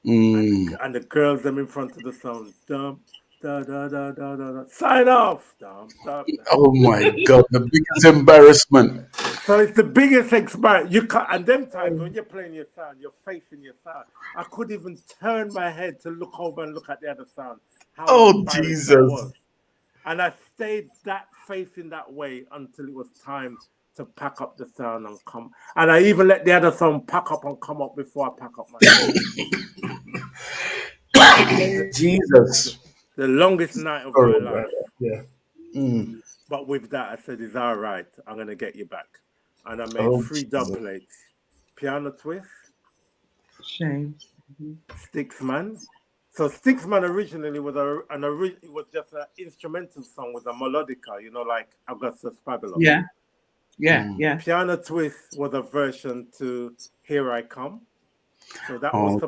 And the girls them in front of the sound, dum, da da da da da da, sign off, dum, dum. Oh my God, the biggest embarrassment. So it's the biggest experiment. You can't, and them times when you're playing your sound, you're facing your sound. I couldn't even turn my head to look over and look at the other sound. How embarrassed that was. And I stayed facing that way until it was time to pack up the sound and come. And I even let the other sound pack up and come up before I pack up my sound. Jesus. The longest night of my life. Yeah. But with that, I said, it's all right. I'm going to get you back. And I made 3 dub plates. Piano Twist. Shame. Sticksman. So Sticksman originally was it was just an instrumental song with a melodica, you know, like Augustus Babylon. Yeah. Piano Twist was a version to Here I Come. So that was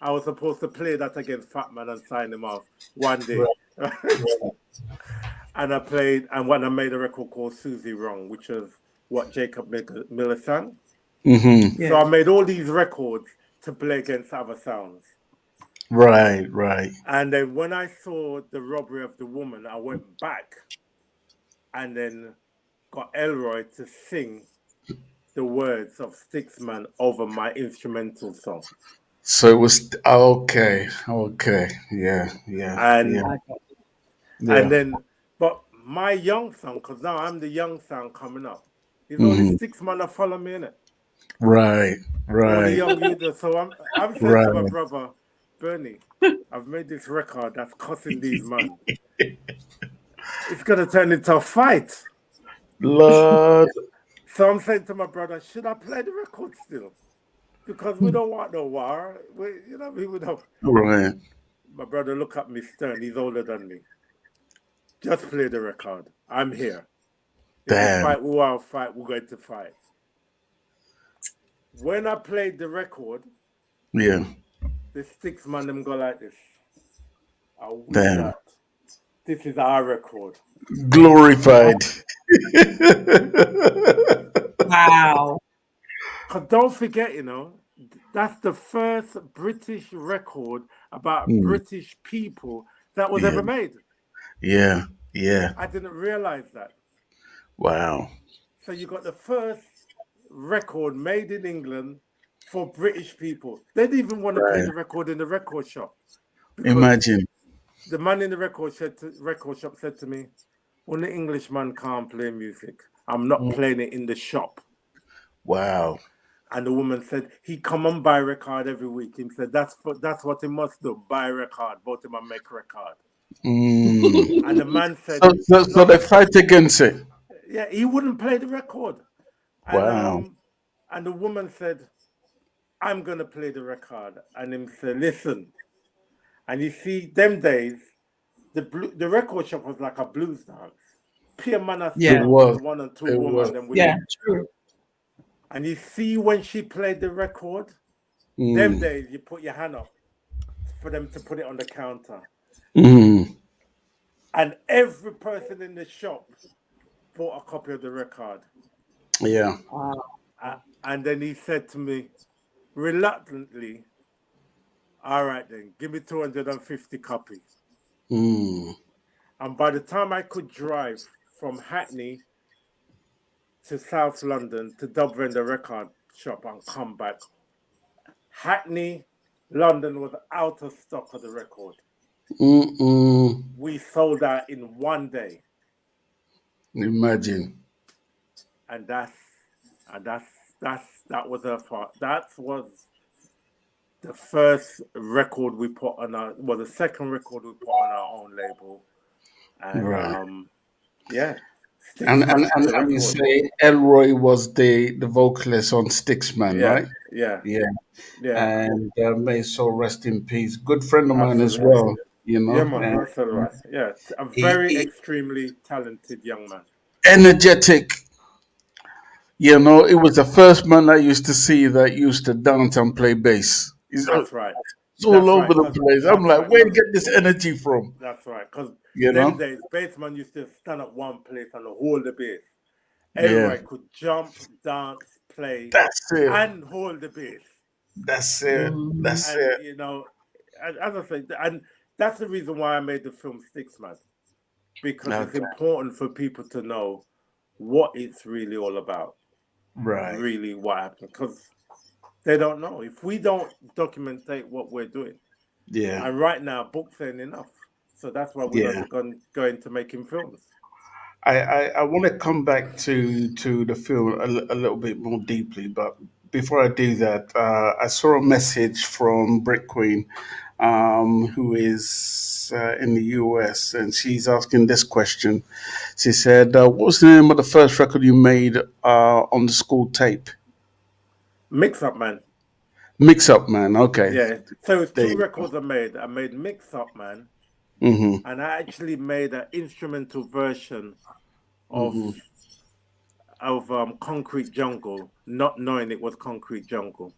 I was supposed to play that against Fat Man and sign him off one day. And I made a record called Susie Wrong, which is what Jacob Miller sang. So I made all these records to play against other sounds. Right. And then when I saw The Robbery of the Woman, I went back and then got Elroy to sing the words of Sticksman over my instrumental song. So it was okay. Yeah. And then, but my young son, because now I'm the young son coming up, he's only 6 months to follow me in it. Right. All the young leaders. So I'm saying to my brother, Bernie, I've made this record that's costing these men. It's going to turn into a fight. Lord. So I'm saying to my brother, should I play the record still? Because we don't want no war. We don't. Right. My brother look at me stern. He's older than me. Just play the record. I'm here. If we fight, we want to fight. We're going to fight. When I played the record, the Sticksman them go like this. Damn. This is our record. Glorified. Wow. Because don't forget, that's the first British record about British people that was ever made. Yeah. I didn't realize that. Wow. So you got the first record made in England for British people. They didn't even want to play the record in the record shop. Imagine. The man in the record shop said to me, "When the Englishman can't play music, I'm not playing it in the shop." Wow. And the woman said, he come and buy record every week. He said, that's what he must do, buy record, but him and make record. And the man said... So they fight against it? Yeah, he wouldn't play the record. Wow. And the woman said, I'm going to play the record. And him said, listen. And you see, them days, the record shop was like a blues dance. Pure man of with 1 and 2 women. True. And you see when she played the record, them days you put your hand up for them to put it on the counter. And every person in the shop bought a copy of the record. Yeah. And then he said to me, reluctantly, all right then, give me 250 copies. And And by the time I could drive from Hackney to South London to Dublin, the record shop, and come back, Hackney, London was out of stock of the record. We sold out in one day. Imagine. And that was a part. That was the first record we put on the second record we put on our own label. And Right. yeah. And you say Elroy was the vocalist on Sticksman, right? Yeah. And may his soul rest in peace. Good friend of mine as Absolutely. well, you know. Yeah, man, that's all right. Yeah, a very extremely talented young man. Energetic. You know, it was the first man I used to see that used to dance and play bass. That's right. It's all over the place. I'm like, where do you get this energy from? That's right. Because you them know, days, bassman used to stand at one place and hold the bass. Everybody could jump, dance, play, and hold the bass. That's it. That's it. You know, as I say, and that's the reason why I made the film Sticksman, because it's important for people to know what it's really all about. Right. Really what happened, because they don't know. If we don't documentate what we're doing. Yeah. And right now, books ain't enough. So that's why we're not going to making films. I want to come back to the film a little bit more deeply, but before I do that, I saw a message from Brick Queen, who is in the US, and she's asking this question. She said, "What was the name of the first record you made on the school tape?" Mix Up Man. Mix Up Man. Okay. Yeah. So it's two records I made. I made Mix Up Man, and I actually made an instrumental version of Concrete Jungle, not knowing it was Concrete Jungle.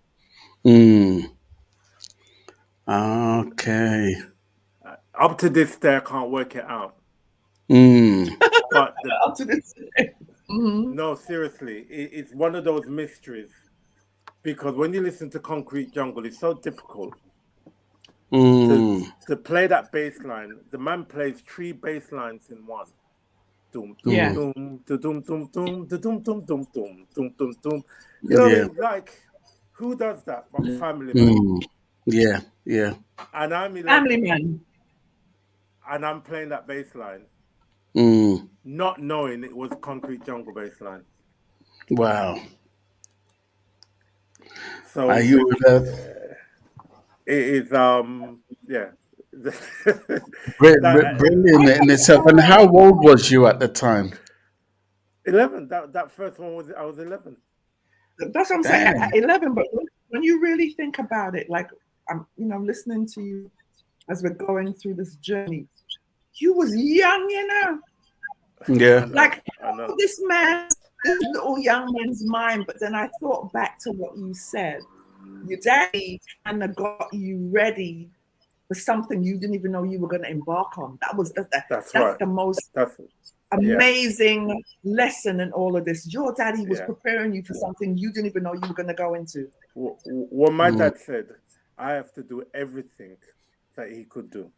Okay. Up to this day, I can't work it out. But up to this day. No, seriously, it's one of those mysteries, because when you listen to Concrete Jungle, it's so difficult to play that bass line. The man plays 3 bass lines in one. Doom, doom, doom, doom, doom, doom, doom, doom, doom, doom, doom, doom, doom. You know what I mean? Like, who does that but Family Man? Yeah. And I'm 11, Family Man. And I'm playing that bass line, not knowing it was Concrete Jungle bass line. Wow. So are you it is brilliant in itself. And how old was you at the time? 11. That first one I was 11. That's what I'm saying. At 11, but when you really think about it, like I'm, listening to you as we're going through this journey, you was young, Yeah. Like this little young man's mind. But then I thought back to what you said. Your daddy kind of got you ready for something you didn't even know you were going to embark on. That's the most amazing lesson in all of this. Your daddy was preparing you for something you didn't even know you were going to go into. What my dad said, I have to do everything that he could do.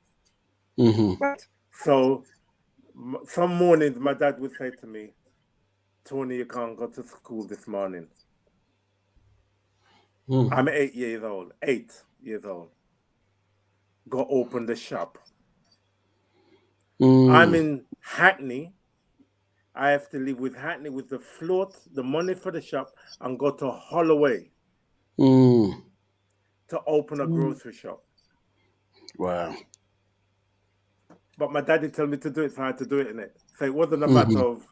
Right. So some mornings my dad would say to me, "Tony, you can't go to school this morning." I'm 8 years old. 8 years old. Go open the shop. I'm in Hackney. I have to live with Hackney with the float, the money for the shop, and go to Holloway to open a grocery shop. Wow. But my daddy told me to do it, so I had to do it in it. So it wasn't a matter of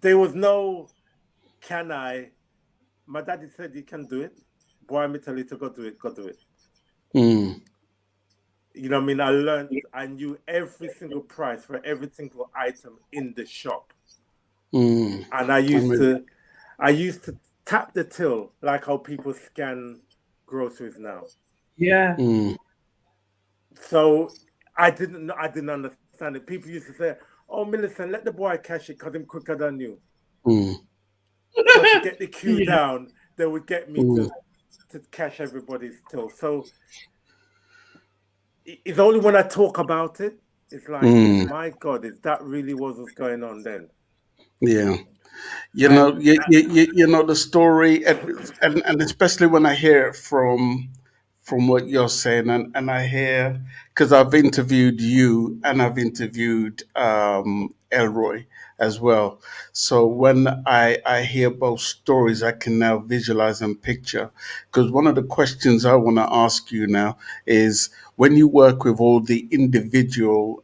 there was no can I. My daddy said, "You can do it. Boy, me tell you to go do it, go do it." You know what I mean? I learned, I knew every single price for every single item in the shop. And I used to tap the till like how people scan groceries now. Yeah. So I didn't understand it. People used to say, "Oh, Millicent, let the boy cash it because he's quicker than you." So to get the queue down, they would get me to cash everybody's till. So it's only when I talk about it, it's like, Mm, my God, is that really what was going on then? yeah. You And know, you know the story, and especially when I hear it from what you're saying, and I hear, because I've interviewed you and I've interviewed Elroy as well. So when I hear both stories, I can now visualize and picture. Because one of the questions I want to ask you now is, when you work with all the individual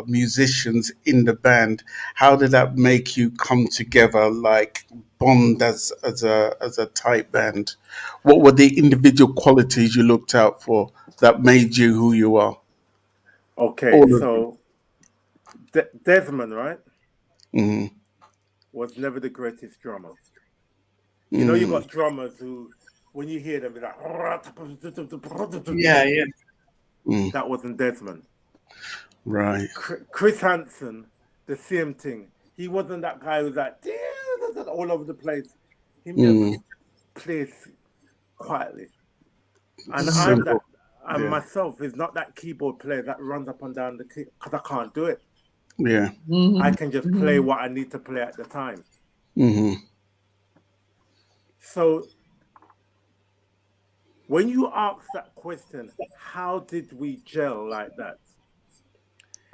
musicians in the band, how did that make you come together, like bond as a tight band? What were the individual qualities you looked out for that made you who you are? okay, All of them. so Desmond, right, Mm, was never the greatest drummer. You know, you mm, got drummers who, when you hear them, be like, Yeah, yeah. mm, that wasn't Desmond. right. Chris Hansen, the same thing. He wasn't that guy who's like all over the place. Him just Mm, plays quietly. And I'm simple. that, and Yeah. myself is not that keyboard player that runs up and down the key because I can't do it. Yeah. I Mm-hmm. can just play Mm-hmm. what I need to play at the time. Hmm. So when you ask that question, how did we gel like that?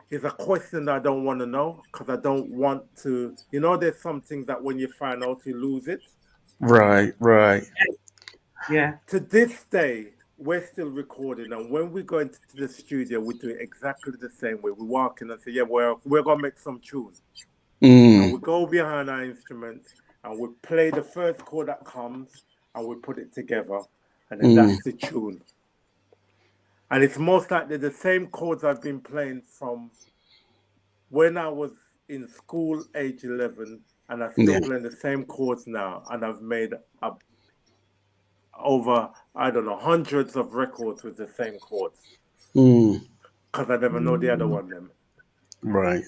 Is a question that I don't want to know because I don't want to. You know, there's some things that when you find out, you lose it. Right. Right. Yeah. To this day, we're still recording, and when we go into the studio, we do it exactly the same way. We walk in and say, "Yeah, we're gonna make some tune," and Mm, we go behind our instruments and we play the first chord that comes, and we put it together, and then mm, that's the tune. And it's most likely the same chords I've been playing from when I was in school, age 11, and I'm still yeah. playing the same chords now, and I've made up over, I don't know, hundreds of records with the same chords Mm, because I never know the other Mm-hmm. one them. right.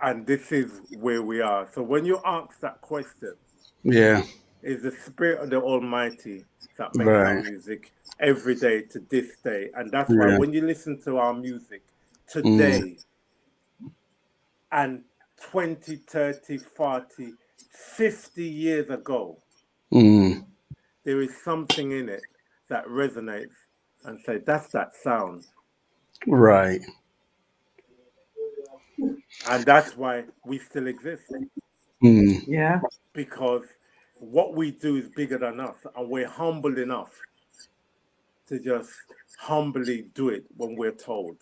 And this is where we are. So when you ask that question, Yeah. is the spirit of the Almighty that makes our Right. music every day to this day. And that's why Yeah. when you listen to our music Mm, today and 20, 30, 40, 50 years ago, mm, there is something in it that resonates and say, that's that sound. right. And that's why we still exist Mm, Yeah. because what we do is bigger than us and we're humble enough to just humbly do it when we're told.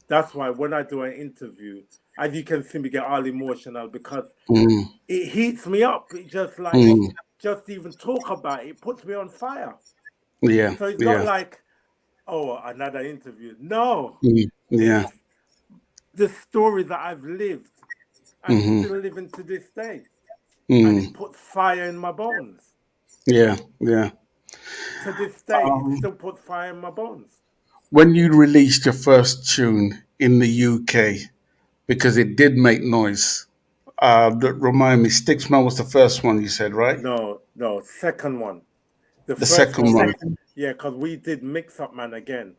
That's why when I do an interview, as you can see me get all emotional because mm, it heats me up. It just like, mm, just even talk about it, it puts me on fire. yeah. So it's not Yeah. like, oh, another interview. No, Mm, yeah. it's the story that I've lived and Hmm. still living to this day. And it Mm, puts fire in my bones. yeah. Yeah. To this day, it Um, still puts fire in my bones. when you released your first tune in the UK, because it did make noise. Remind me, Sticksman was the first one you said, right? No, no, second one. The The first second one was, one. Second. yeah, because we did Mix Up Man again.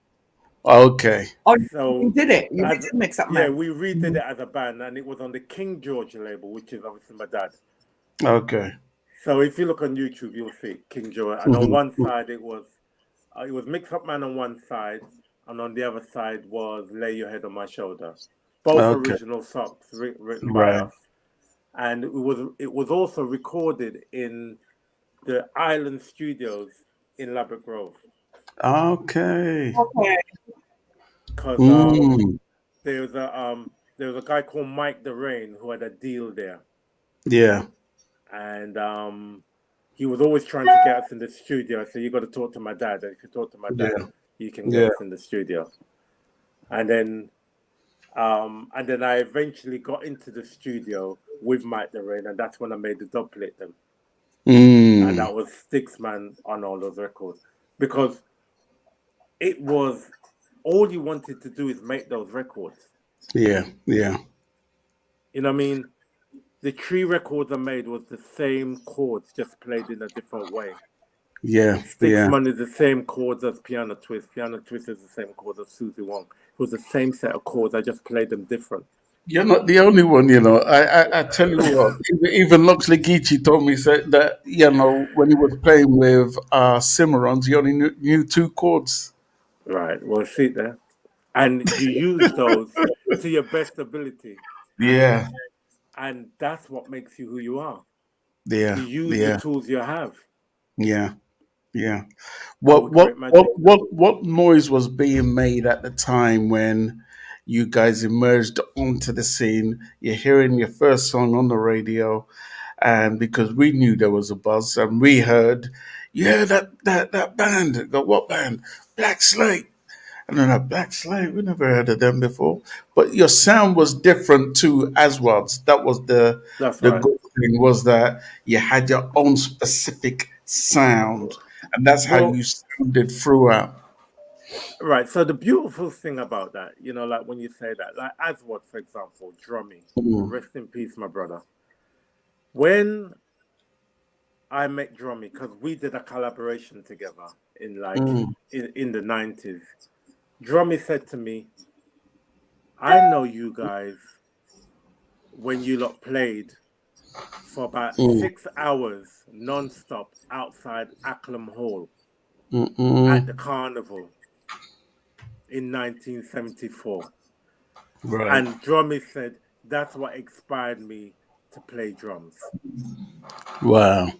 Okay. Oh, you So, did it. You as did Mix Up yeah, Man. we redid Mhm. it as a band, and it was on the King George label, which is obviously my dad. Okay. So if you look on YouTube, you'll see King George, and on Hmm. one side it was Mix Up Man on one side, and on the other side was Lay Your Head on My Shoulder, both Okay. original songs written by Right. us, and it was also recorded in the Island Studios in Labrador Grove, Okay. Okay. because Mm, there was a guy called Mike the Rain who had a deal there, yeah. and he was always trying to get us in the studio. So you got to talk to my dad. And if you talk to my dad, Yeah. you can get Yeah. us in the studio. And then I eventually got into the studio with Mike the Rain, and that's when I made the dub plate them, and Mm, that was Sticksman on all those records because it was all you wanted to do is make those records. yeah. Yeah. You know what I mean? The three records I made was the same chords, just played in a different way. Yeah. Sticksman is the same chords as Piano Twist. Piano Twist is the same chords as Susie Wong. It was the same set of chords. I just played them different. You're not the only one, I tell you what, even Loxley Geechee told me said that, when he was playing with Cimarrons, he only knew two chords. Right. Well, see there. And you use those to your best ability. Yeah, And that's what makes you who you are. yeah, You use the yeah, tools you have. yeah, yeah. And What we what create magic. what noise was being made at the time when you guys emerged onto the scene? You're hearing your first song on the radio, and because we knew there was a buzz, and we heard, yeah, that band. I go, what band? Black Slate. And then a Black Slate. We never heard of them before. But your sound was different to Aswad's. That was That's the right. good thing, was that you had your own specific sound, and that's how Well, you sounded throughout. right. So the beautiful thing about that, like when you say that, like Aswad, for example, drumming, Mm, rest in peace, my brother. When I met Drummy, because we did a collaboration together in mm, in the 90s. Drummy said to me, I know you guys when you lot played for about mm, 6 hours non-stop outside Acklam Hall mm, at the mm. carnival in 1974. Right. And Drummy said, that's what inspired me to play drums. Wow.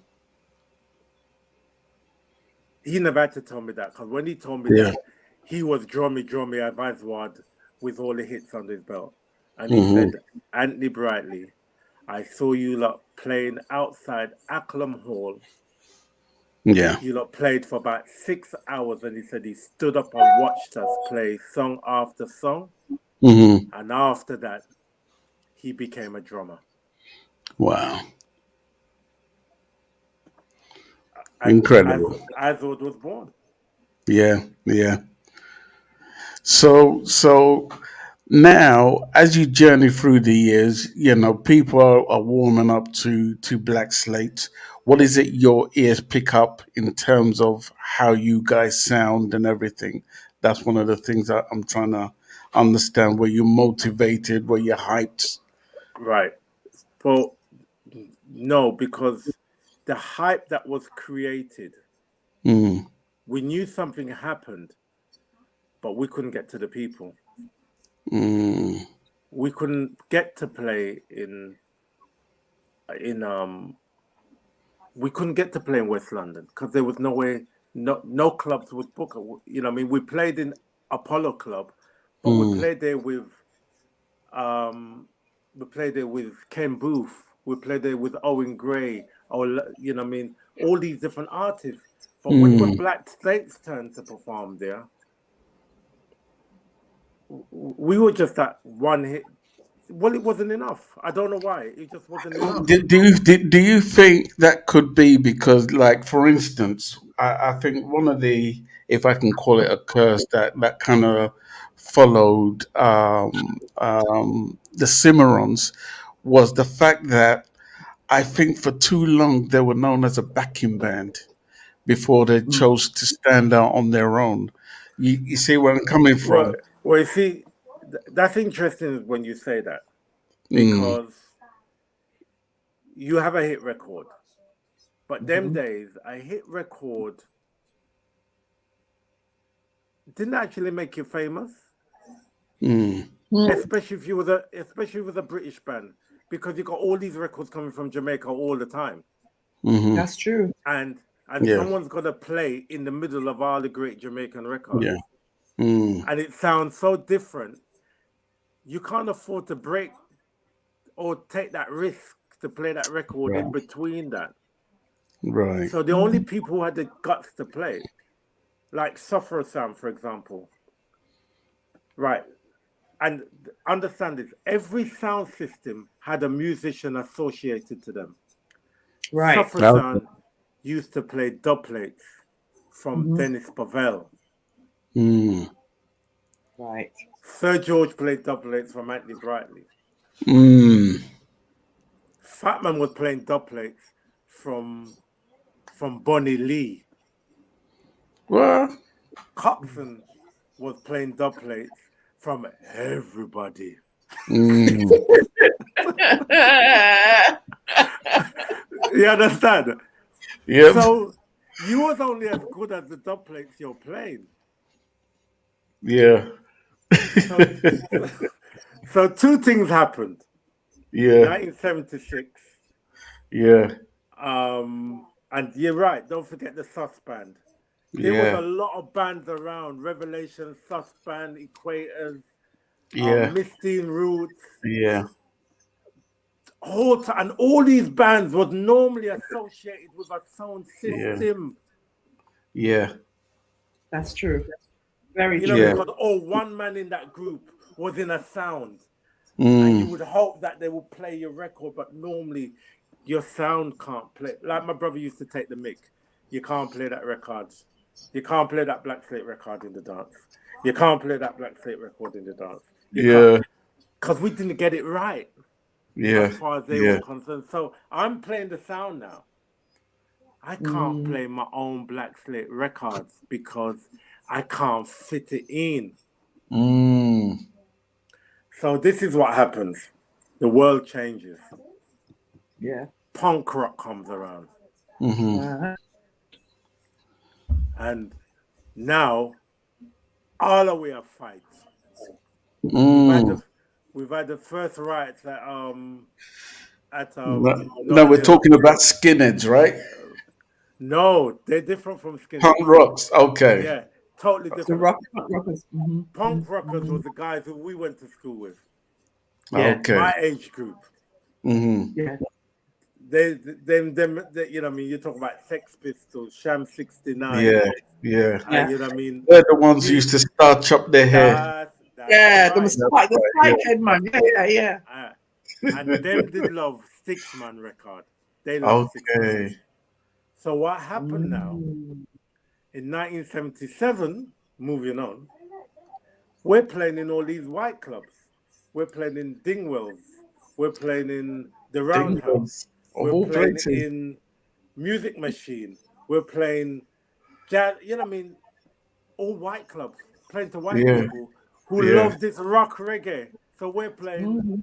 He never had to tell me that, because when he told me Yeah. that, he was drummy at Vizward with all the hits under his belt. And he Hmm. said, Anthony Brightly, I saw you lot playing outside Acklam Hall. Yeah. You lot played for about 6 hours, and he said he stood up and watched us play song after song. Hmm. And after that, he became a drummer. Wow. And Incredible. Azod was born. Yeah. Yeah. So now, as you journey through the years, people are warming up to Black Slate. What is it your ears pick up in terms of how you guys sound and everything? That's one of the things that I'm trying to understand. Were you motivated? Were you hyped? Right. Well, no, because the hype that was created, Mm, we knew something happened, but we couldn't get to the people. mm, We couldn't get to play in we couldn't get to play in West London because there was no way, no clubs would book it. I mean, we played in Apollo Club, but mm, um we played there with Ken Booth, we played there with Owen Gray, or I mean, all these different artists. But when it was mm. Black State's turn to perform there, we were just that one hit. Well, it wasn't enough. I don't know why. It just wasn't enough. Do you think that could be because, like, for instance, I think one of the, if I can call it a curse, that kind of followed the Cimarrons, was the fact that I think for too long they were known as a backing band before they chose to stand out on their own. You see where I'm coming Well, from? well, you see, that's interesting when you say that, Mm, because you have a hit record, but them days a hit record didn't actually make you famous, mm, especially with a British band, because you got all these records coming from Jamaica all the time, hmm. That's true. and Yeah, someone's got to play in the middle of all the great Jamaican records, yeah. Mm, and it sounds so different. You can't afford to break or take that risk to play that record in right, between that. right. So the only people who had the guts to play, like Sufferer Sam, for example, right? And understand this: every sound system had a musician associated to them. Right. Sufferer Okay. Sam used to play dub plates from Hmm. Dennis Pavel. Mm, Right. Sir George played dub plates from Anthony Brightly. mm. Fatman was playing dub plates from Bonnie Lee. What? Coxon was playing dub plates from everybody. Mm. You understand? Yep. So you was only as good as the dub plates you're playing. Yeah. So, so two things happened. Yeah. 1976. Yeah. And you're right, don't forget the Sus Band. There was Yeah. a lot of bands around, Revelation, Sus Band, Equators, Yeah. Mistine Roots, Yeah. and all these bands was normally associated with a sound Yeah. system. Yeah. That's true. Very You know true. what I mean? Because one man in that group was in a sound. And you Mm. would hope that they would play your record, but normally your sound can't play. Like my brother used to take the mic. You can't play that record. You can't play that Black Slate record in the dance. You can't play that Black Slate record in the dance. You can't. Yeah. Because we didn't get it right Yeah. as far as they Yeah. were concerned. So I'm playing the sound now. I can't play my own Black Slate records because I can't fit it in. Mm. So this is what happens. The world changes. Yeah. Punk rock comes around. Mm-hmm. And now all the way of fights. Mm. We've had the first riots at No, we're Notting Hill. talking about skinheads, right? No, they're different from skinheads. Punk rocks. Okay. Yeah, totally The different. rockers. Mm-hmm. Punk rockers was the guys who we went to school with. Yeah. Okay. My age group. Mm-hmm. Yeah. They, you know what I mean? You talk about Sex Pistols, Sham 69. Yeah. Yeah. Yeah. You know what I mean? They're the ones who used to starch up their hair. That's Yeah, right. the spike head man. Yeah. And them did love Sticksman record. They love Sticksman. Okay. So what happened now? In 1977, moving on, we're playing in all these white clubs. We're playing in Dingwells. We're playing in the Roundhouse. Of all We're playing places. in Music Machine. We're playing jazz. You know what I mean? All white clubs playing to white people who love this rock reggae. So we're playing.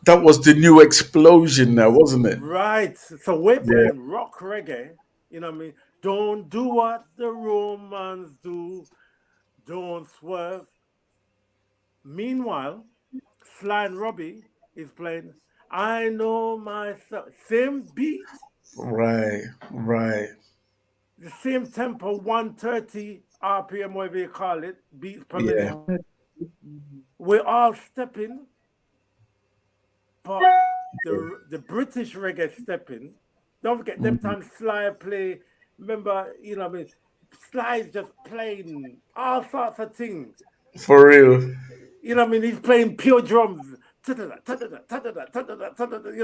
That was the new explosion now, wasn't it? Right. So we're playing rock reggae. You know what I mean? Don't do what the Romans do. Don't swerve. Meanwhile, Sly and Robbie is playing I Know Myself. Same beat, Right. the same tempo, 130 RPM, whatever you call it, beats per minute. We're all stepping, but the British reggae stepping. Don't forget, them times Sly play. Remember, you know what I mean? Sly's just playing all sorts of things. For real. You know what I mean? He's playing pure drums. You know what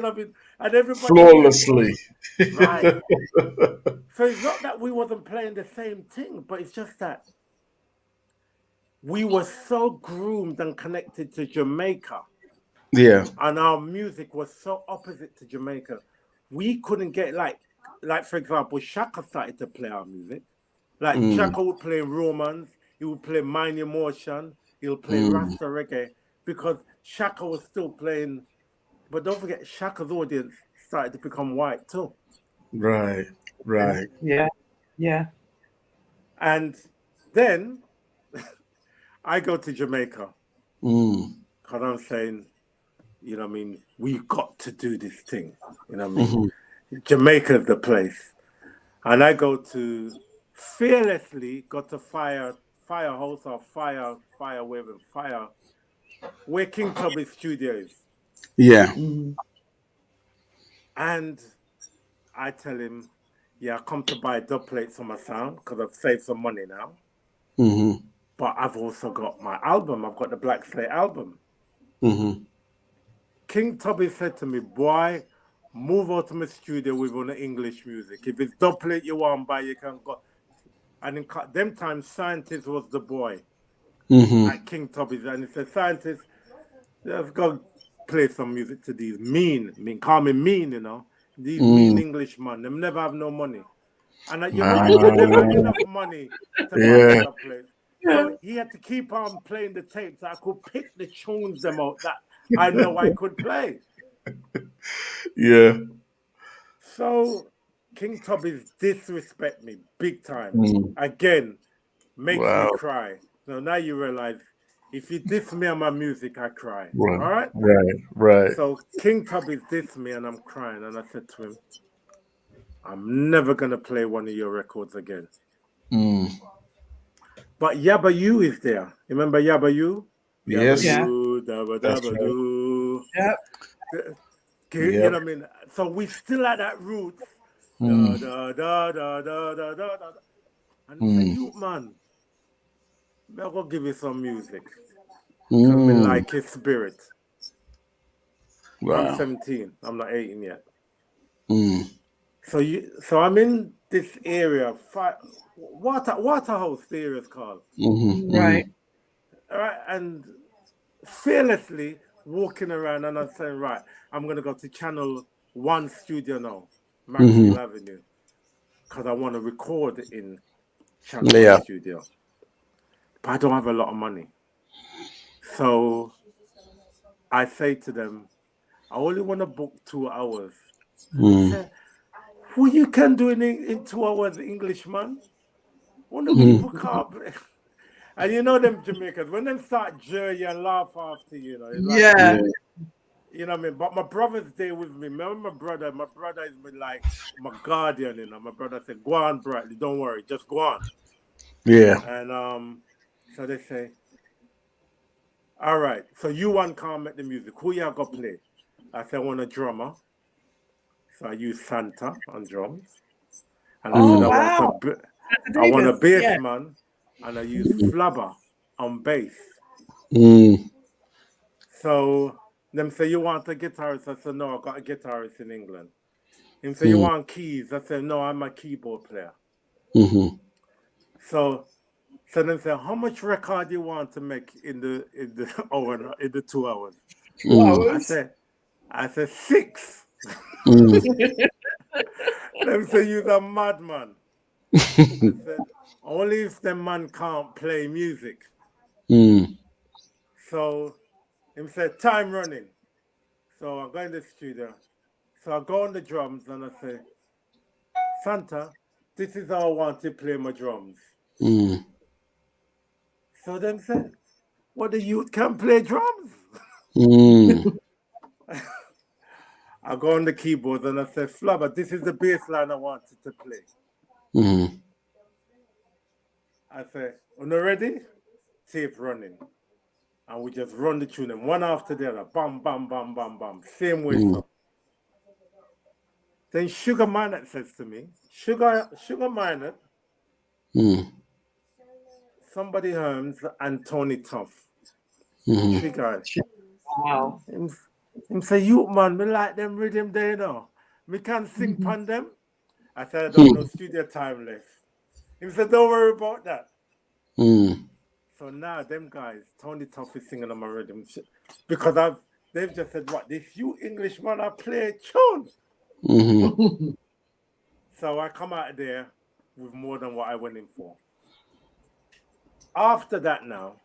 I mean? And everybody Flawlessly. right. So it's not that we wasn't playing the same thing, but it's just that we were so groomed and connected to Jamaica. Yeah. And our music was so opposite to Jamaica. We couldn't get like for example, Shaka started to play our music. Like Shaka would play Romans, he would play Mind Emotion, he'll play Rasta Reggae, because Shaka was still playing. But don't forget, Shaka's audience started to become white too. Right. Yeah. And then I go to Jamaica. Because I'm saying, you know what I mean, we've got to do this thing. You know what I mean? Jamaica's the place. And I go to fearlessly got to Firehouse or Fire where King Tubby's studio is. Yeah. And I tell him, I come to buy dub plates for my sound because I've saved some money now. But I've also got my album. I've got the Black Slate album. King Tubby said to me, boy, move out to my studio with on the English music. If it's dub plate you want to buy, you can go. And in them times, Scientist was the boy at King Tubby's. And he said, Scientist, let's go play some music to these call me mean, you know. These mean Englishmen, them never have no money. And you know, there was never enough money to buy Yeah. color plates. So he had to keep on playing the tapes. I could pick the tunes them out that I know I could play. Yeah. So King Tubby's disrespect me big time. Mm. Again, makes me Wow. cry. So now you realize if you diss me on my music, I cry. Right. All right? Right. So King Tubby's diss me and I'm crying. And I said to him, I'm never going to play one of your records again. Mm. But Yabba You is there. Remember Yabba You? Yes. Yeah. You, dabba dabba doo. Yep. You Yep. know what I mean? So we still at that roots. Mm. Da, da, da, da, da, da, da, da. And I say, you man, I'm gonna give you some music. Because me like his spirit. I'm Wow. 17. I'm not 18 yet. Mm. So I'm in this area, Waterhouse, the area is called. Mm-hmm. Right. All right, and fearlessly walking around, and I'm saying, right, I'm gonna go to Channel 1 studio now, Maxwell Avenue, because I want to record in Channel 1 studio. But I don't have a lot of money. So I say to them, I only want to book 2 hours. I say, who you can do in 2 hours, Englishman? One of the people can't. And you know them Jamaicans, when them start jeer you and laugh after you, know, it's like, Yeah. you know what I mean? But my brother's there with me. Remember my brother is like my guardian, you know. My brother said, go on, Bradley, don't worry, just go on. Yeah. And so they say, all right, so you one can't make the music. Who you got play? I said, I want a drummer. So I use Santa on drums. And I said, I want a bass man. And I use Flubber on bass. So them say, you want a guitarist? I said, no, I got a guitarist in England. Him say, you want keys? I said, no, I'm a keyboard player. So them say, how much record you want to make in the hour, in the 2 hours? 2 hours? I said 6. Them say you're a madman. I said, only if the man can't play music. So him said, time running. So I go in the studio. So I go on the drums and I say, Santa, this is how I want to play my drums. So them said, what, the youth can play drums? I go on the keyboard and I say, Flubber, this is the bass line I wanted to play. I say, are you ready? Tape running. And we just run the tune and one after the other. Bam, bam, bam, bam, bam. Same way, so. Then Sugar Minot says to me, Sugar Minot, somebody Holmes and Tony Tuff. 3 guys. Wow. Him say, you man, me like them rhythm there, you know. Me can't sing pan them. I said, I don't know studio time left. Him said, don't worry about that. So now them guys, Tony Tuff is singing on my rhythm. Because they've just said, what, this you Englishman, I play a tune. So I come out of there with more than what I went in for. After that now,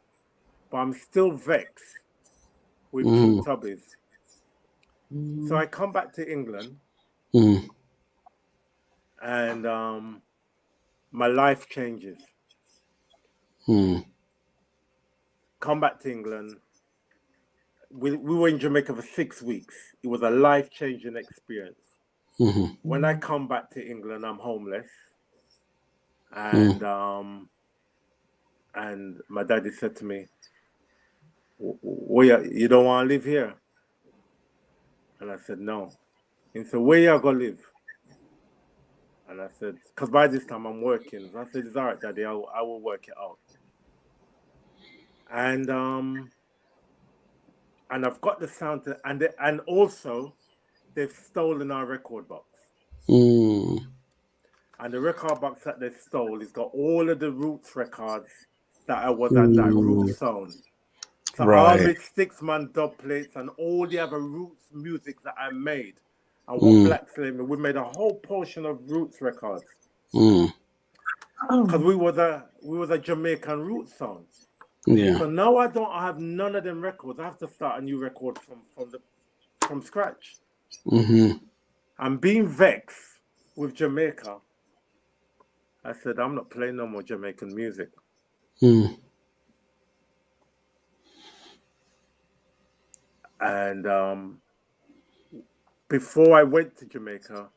but I'm still vexed with King Tubby's. So I come back to England and my life changes. Come back to England. We were in Jamaica for 6 weeks. It was a life-changing experience. When I come back to England, I'm homeless. And my daddy said to me, you don't want to live here? And I said, no. He said, where you going to live? And I said, because by this time I'm working. So I said, it's all right, Daddy, I will work it out. And I've got the sound, and also they've stolen our record box. And the record box that they stole has got all of the Roots records that I was at that Roots sound. So all my Sticksman dub plates and all the other Roots music that I made. And what Black Slave, we made a whole portion of Roots records. Mm. because Oh, we was a Jamaican root song. Yeah. So now I don't have none of them records. I have to start a new record from scratch. Mm-hmm. I'm being vexed with Jamaica. I said I'm not playing no more Jamaican music. Mm. And before I went to Jamaica,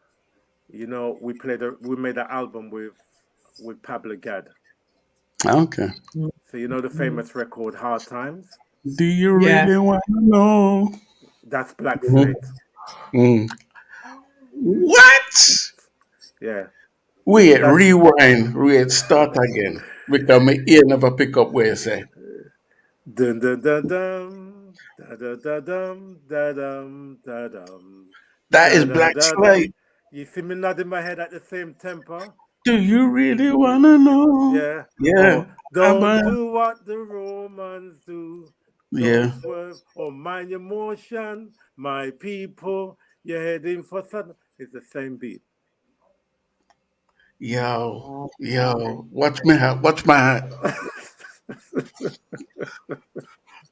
we made an album with Pablo Gad. Okay. So the famous record Hard Times. Do you yeah. really want to know? That's Black Mhm. Slate. Mm. What? Yeah. Wait, That's rewind. Wait, start again. Because my ear never pick up where you say. dun dun dun dum da da da dum da dum da dum That da is da Black da dum. Slate. You see me nodding my head at the same tempo? Do you really want to know? Yeah. Yeah. Or I'm don't a, do what the Romans do. Don't yeah. swerve or mind your motion, my people. You're heading for sun. It's the same beat. Yo. Yo. Watch me. Watch my.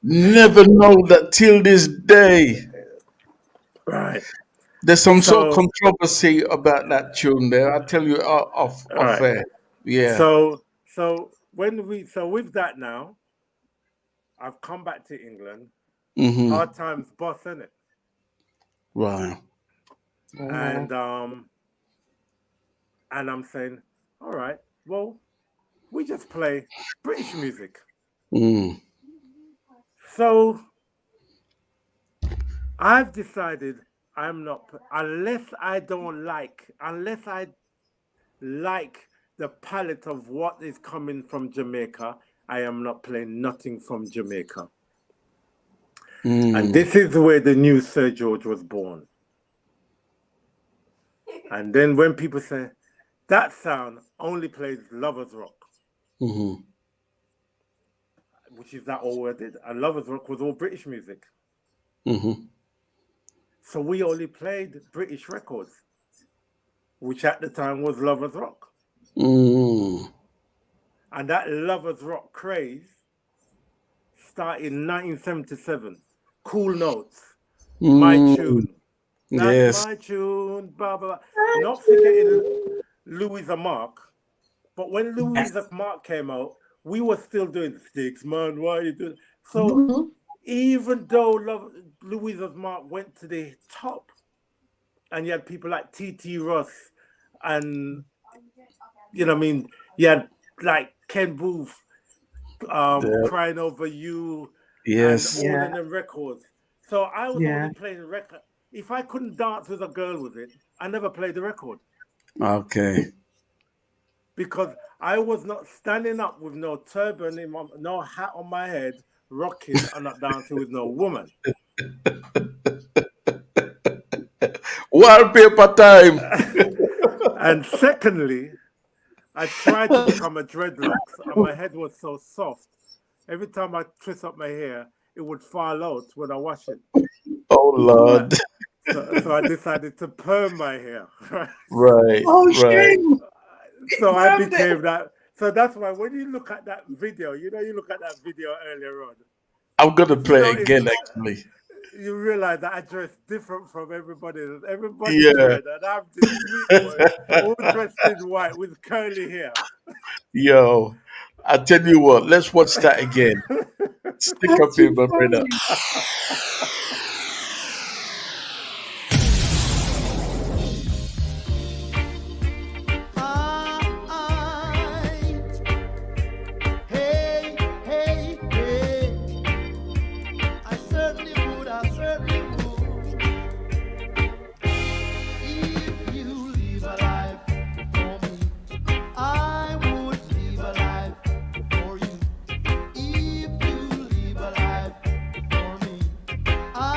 Never know that till this day. Right. There's some sort of So, controversy about that tune there. I'll tell you off right. air. Yeah. So with that now, I've come back to England. Mm-hmm. Hard times boss, innit? Right. And I'm saying, all right, well, we just play British music. Mm. So I've decided I'm not unless I like the palette of what is coming from Jamaica, I am not playing nothing from Jamaica. And this is where the new Sir George was born. And then when people say that sound only plays Lovers Rock, Mm-hmm. which is that all we did, and Lovers Rock was all British music. Mm-hmm. So we only played British records, which at the time was Lovers Rock. Mm. And that Lovers Rock craze started in 1977. Cool Notes, My Mm. Tune. That's Yes. my tune, blah, blah, blah. Not forgetting Louisa Mark. But when Louisa Mark came out, we were still doing Sticksman, why are you doing? So even though Louisa Mark went to the top, and you had people like T.T. Ross, and you had like Ken Booth, Yeah. Crying Over You, and Yes. all Yeah. of them records. So I was Yeah. only playing the record. If I couldn't dance with a girl with it, I never played the record Okay. because I was not standing up with no turban no hat on my head, rocking and not dancing with no woman. Wallpaper time. And secondly, I tried to become a dreadlocks, and my head was so soft. Every time I twist up my hair, it would fall out when I wash it. Oh So I, Lord. so I decided to perm my hair. Right. Oh, Right. shame. So I Loved it. became that. So that's why when you look at that video, you look at that video earlier on, I'm gonna play know, it again actually. you realize that I dress different from everybody else. Everybody Yeah. dread, and I'm this sweet boy, all dressed in white with curly hair. Yo. I tell you what, let's watch that again. Stick up That's here, too my brother. funny. Hey, hey, hey. I certainly would. If you live a life for me, I would live a life for you. If you live a life for me, I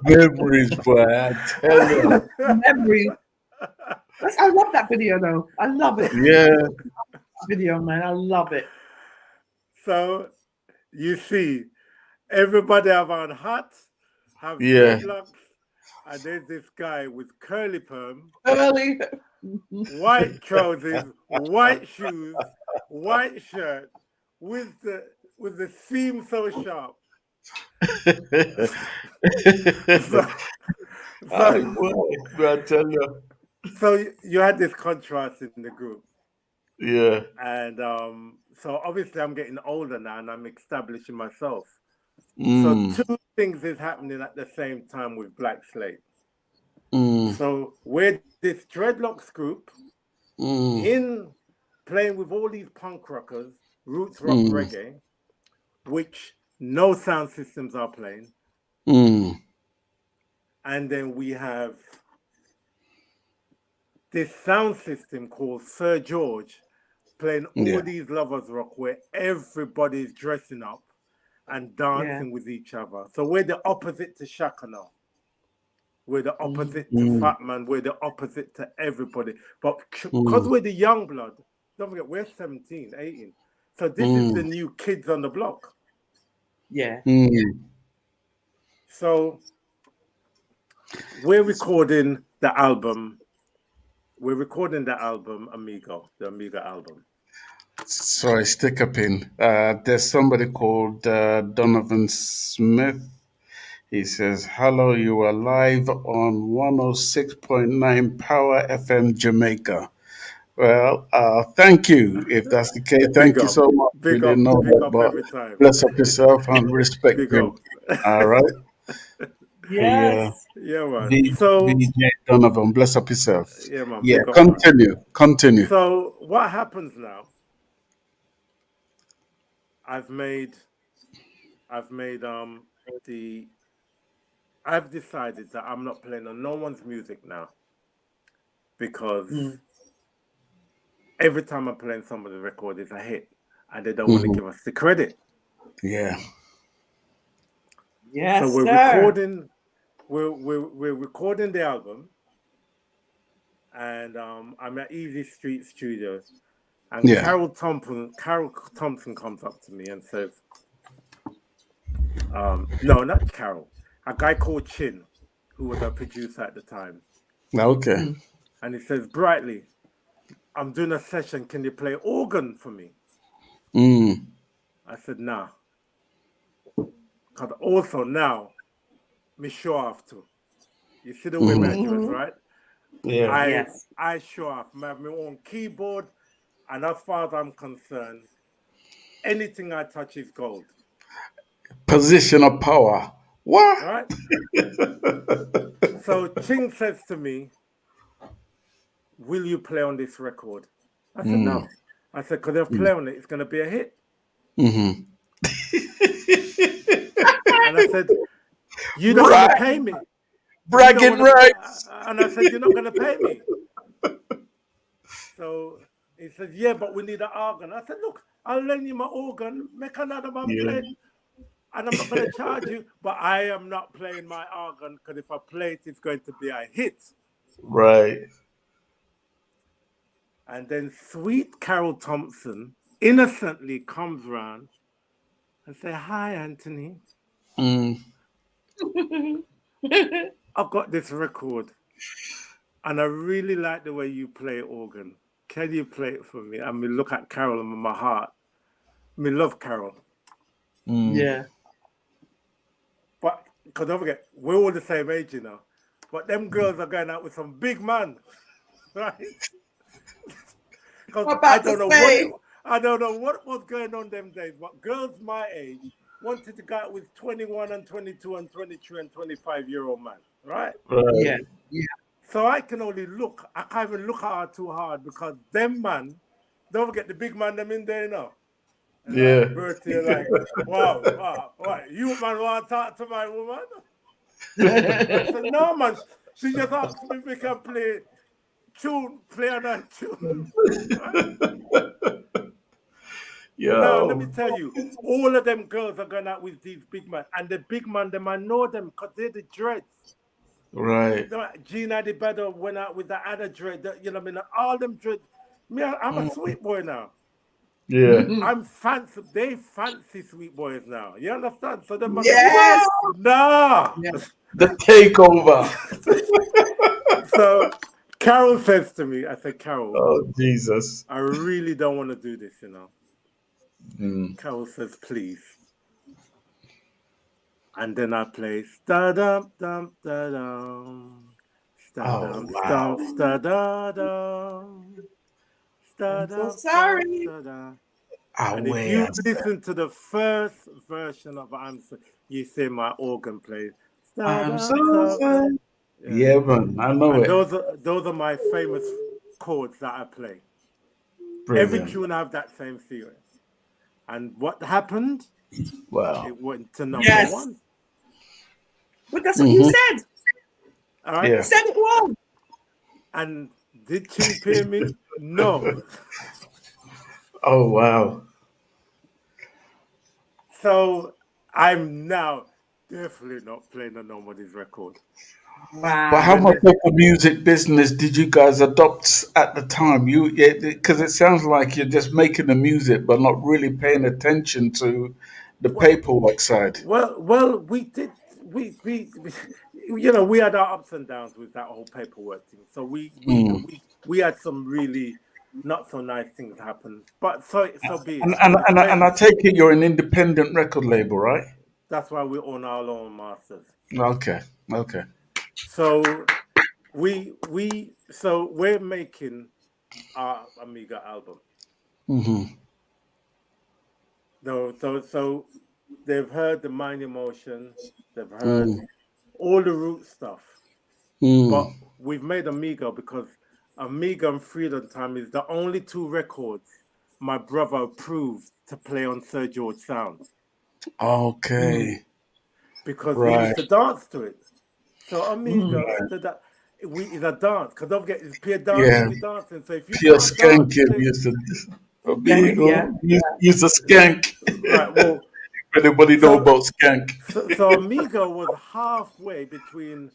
Memories, boy, I tell you. Memories. I love that video though. I love it. Yeah, Video, man. I love it. So you see, everybody have on hats, have yeah. dreadlocks, and there's this guy with curly perm, Early. white trousers, white shoes, white shirt, with the seam so sharp. So, Ay, so, boy, I tell you. so you had this contrast in the group. Yeah. And so obviously I'm getting older now and I'm establishing myself. So Mm, two things is happening at the same time with Black Slate. mm, So we're this dreadlocks group mm, in playing with all these punk rockers, roots rock mm, reggae, which no sound systems are playing. mm. And then we have this sound system called Sir George playing Yeah. all these lovers rock where everybody's dressing up and dancing with each other. So we're the opposite to Shaka now. We're the opposite to Mm. Fat Man. We're the opposite to everybody. But because we're the young blood, don't forget, we're 17, 18. So this is the new kids on the block. Yeah. Mm. So we're recording the album. We're recording the album Amigo, the Amigo album. Sorry, stick up in. There's somebody called Donovan Smith. He says, "Hello, you are live on 106.9 Power FM Jamaica." Well, thank you. If that's the case, thank you so much. We didn't know big that, up but every time. bless up yourself and respect Big him. up. All right. Yes. Yeah, man. DJ So Donovan, bless up yourself. yeah, man. Yeah, Big up, man. continue. So what happens now? I've decided that I'm not playing on no one's music now because every time I'm playing somebody's record, it's a hit, and they don't want to give us the credit. Yeah. Yes, So we're sir. recording. We're recording the album, and I'm at Easy Street Studios, and Yeah. Carol Thompson comes up to me and says, "No, not Carol. A guy called Chin, who was a producer at the time." Okay. And he says, "Brightly, I'm doing a session. Can you play organ for me?" I said, "Nah." Because also now, me show off too. You see the way I dress, right? Yeah. I show off. I have my own keyboard. And as far as I'm concerned, anything I touch is gold. Position of power. What? Right? So Ching says to me, "Will you play on this record?" I said, "No." I said, "Because if I play on it, it's going to be a hit." And I said, "You don't want to pay me." Bragging rights. And I said, "You're not going to pay me." So he said, "Yeah, but we need an organ." I said, "Look, I'll lend you my organ, make another man play, and I'm not going to charge you, but I am not playing my organ because if I play it, it's going to be a hit." Right. And then sweet Carol Thompson innocently comes round and say, "Hi, Anthony. I've got this record, and I really like the way you play organ. Can you play it for me?" And we look at Carol and in my heart, me love Carol. Yeah. But, because don't forget, we're all the same age, you know. But them girls are going out with some big man, right? Because I don't know what was going on them days, but girls my age wanted to go out with 21 and 22 and 23 and 25-year-old man, right? Yeah. So I can only look. I can't even look at her too hard because them man, don't forget the big man them in there, you know. And Yeah. Bertie like, wow, what? You man want to talk to my woman? I said, "No, man. She just asked me if we can play another tune." No, let me Yo. tell you, all of them girls are going out with these big men, and the big man, them I know them because they're the dreads. Right. Gina the Better went out with the other dread. You know what I mean? All them dreads. Me, I'm a sweet boy now. Yeah. I'm fancy. They fancy sweet boys now. You understand? So them must say, Yes. nah. Yeah. The takeover. So Carol says to me, I said, Carol, Oh, Jesus. I really don't want to do this, Mm. Carol says, please. And then I play sta-dum, dum, da-dum. Oh, Sta-dum, wow. stump, sta-da-dum. I'm so Sta-dum, stump, sorry. sta-da. And if you Awareness. listen to the first version of you say my organ plays. I'm so Sta-dum, stump. sorry. Yeah. Yeah, man. I know And it. those are my famous chords that I play. Every Brilliant. tune have that same feeling. And what happened? Wow. It went to number Yes. one. But that's what you said. All right. You Yeah. said it wrong. And did Ching pay me? No. Oh, wow. So I'm now definitely not playing on nobody's record. But how Wow. much of the music business did you guys adopt at the time? Because it sounds like you're just making the music, but not really paying attention to the Well, paperwork side. we did. We had our ups and downs with that whole paperwork thing. So we had some really not so nice things happen. But so be it. And, It and, was and, great. and I take it you're an independent record label, right? That's why we own our own masters. Okay. Okay. So we're making our Amiga album. Mm-hmm. No, so they've heard the Mind Emotion, they've heard Mm. all the root stuff, but Mm. we've made Amigo because Amiga and Freedom Time is the only two records my brother approved to play on Sir George Sound Okay. because we Right. used to dance to it. So Amiga, is a dance because don't forget it's pure dancing, Yeah. we dancing. So if you Pure can't dance skanking to it, used to Yeah. Yeah. Amigo. Used to skank. right? Well, Anybody know so about skank? So Amigo was halfway between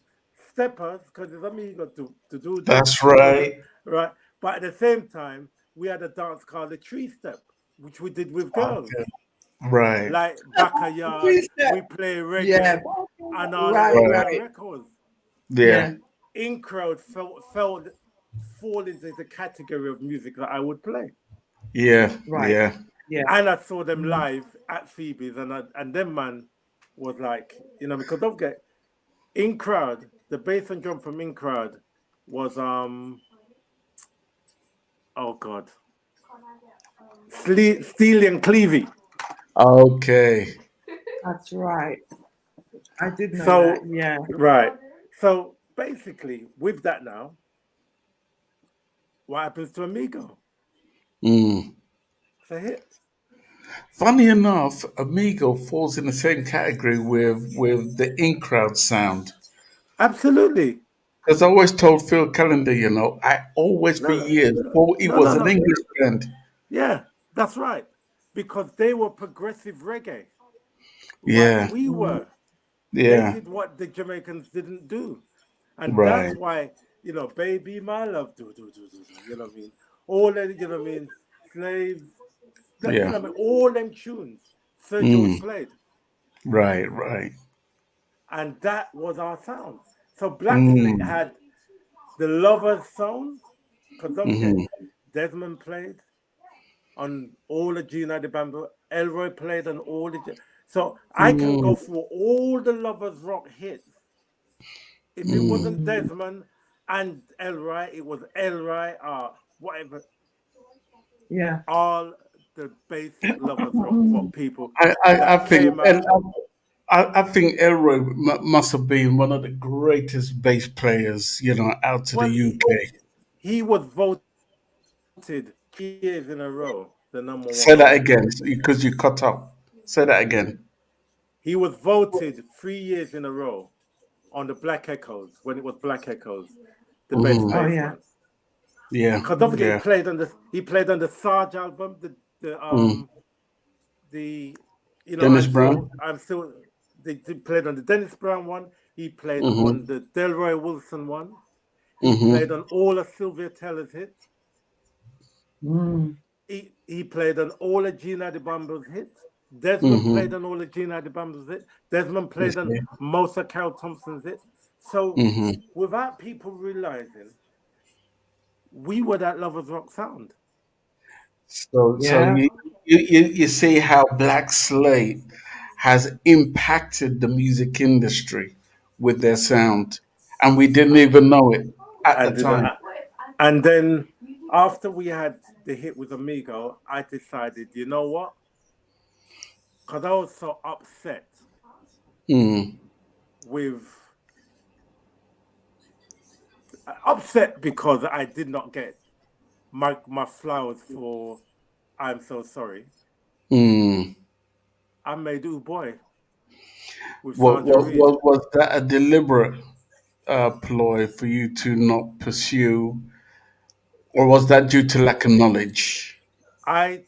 steppers because it's Amigo to do the That's to do the right. right, but at the same time we had a dance called the tree step, which we did with girls Okay. Right. like backyard. Two-step. We play Yeah. reggae and all of Right. them Right. kind of Right. records. Yeah. Yeah. In crowd fall into the category of music that I would play, Yeah. Right. Yeah. Yeah. and I saw them live at Phoebe's, and them man was like because don't get. In crowd, the bass and drum from In crowd was oh god, Steely and Clevey. Okay. That's right. I did know So that. Yeah. right. So basically, with that now, what happens to Amigo? Mm. It's a hit. Funny enough, Amigo falls in the same category with the in crowd sound. Absolutely. Because I always told Phil Calendar, I always for No, no, years thought he no, no, was an no. English band. Yeah, that's right. Because they were progressive reggae, like Yeah. we were. They Yeah. did what the Jamaicans didn't do. And that's Right. why, baby, my love, you know what I mean? All that, you know what I mean? Slaves, you Yeah. know what I mean? All them tunes Sir George Mm. played. Right. Right. And that was our sound. So Black Slate Mm. had the Lovers sound, because don't forget, Hmm. Desmond played on all the Gina de Bamboo, Elroy played on all the. So I can go Mm. through all the Lovers rock hits. If it Mm. wasn't Desmond and Elroy, it was Elroy or whatever. Yeah. All the basic Lovers rock people I that think came out. I think Elroy must have been one of the greatest bass players, out to the Well, UK. he was voted 3 years in a row the number Say one that bass again, player. because you cut up. Say that again. He was voted 3 years in a row on the Black Echoes when it was Black Echoes, the best Hmm. Oh yeah. bassman. Yeah. Because don't forget, Yeah. he played on the Sarge album, the Mm. the, you know, Dennis Brown. They played on the Dennis Brown one. He played Mm-hmm. on the Delroy Wilson one. He Mm-hmm. played on all of Sylvia Teller's hits. Mm. He played on all of Gina de Bambo's hits. Desmond Mm-hmm. played on all of Gina de Bambo's hits. Desmond played on Yeah. most of Carol Thompson's hits. So Mm-hmm. without people realizing, we were that Lovers Rock sound. So Yeah. you see how Black Slate has impacted the music industry with their sound, and we didn't even know it at the And, time. and then after we had the hit with Amigo, I decided, you know what? Because I was so upset Mm. with because I did not get my flowers for I'm So Sorry. Mm. I made Ooh Boy with Sandra Reid. Was that a deliberate ploy for you to not pursue, or was that due to lack of knowledge? I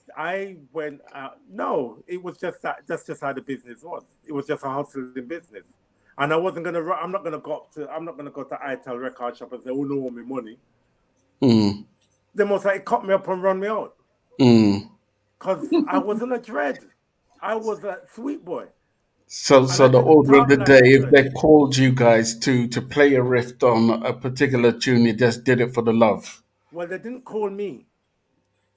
went out. No, it was just that. That's just how the business was. It was just a hustling business, and I wasn't gonna. I'm not gonna go up to. I'm not gonna go to Itel record shop and say, "Oh no, want me money." Mm. They must like cut me up and run me out, Mm. cause I wasn't a dread. I was a sweet boy, So and I the didn't order of talk the like day, a if dread. they called you guys to play a riff on a particular tune, you just did it for the love. Well, they didn't call me.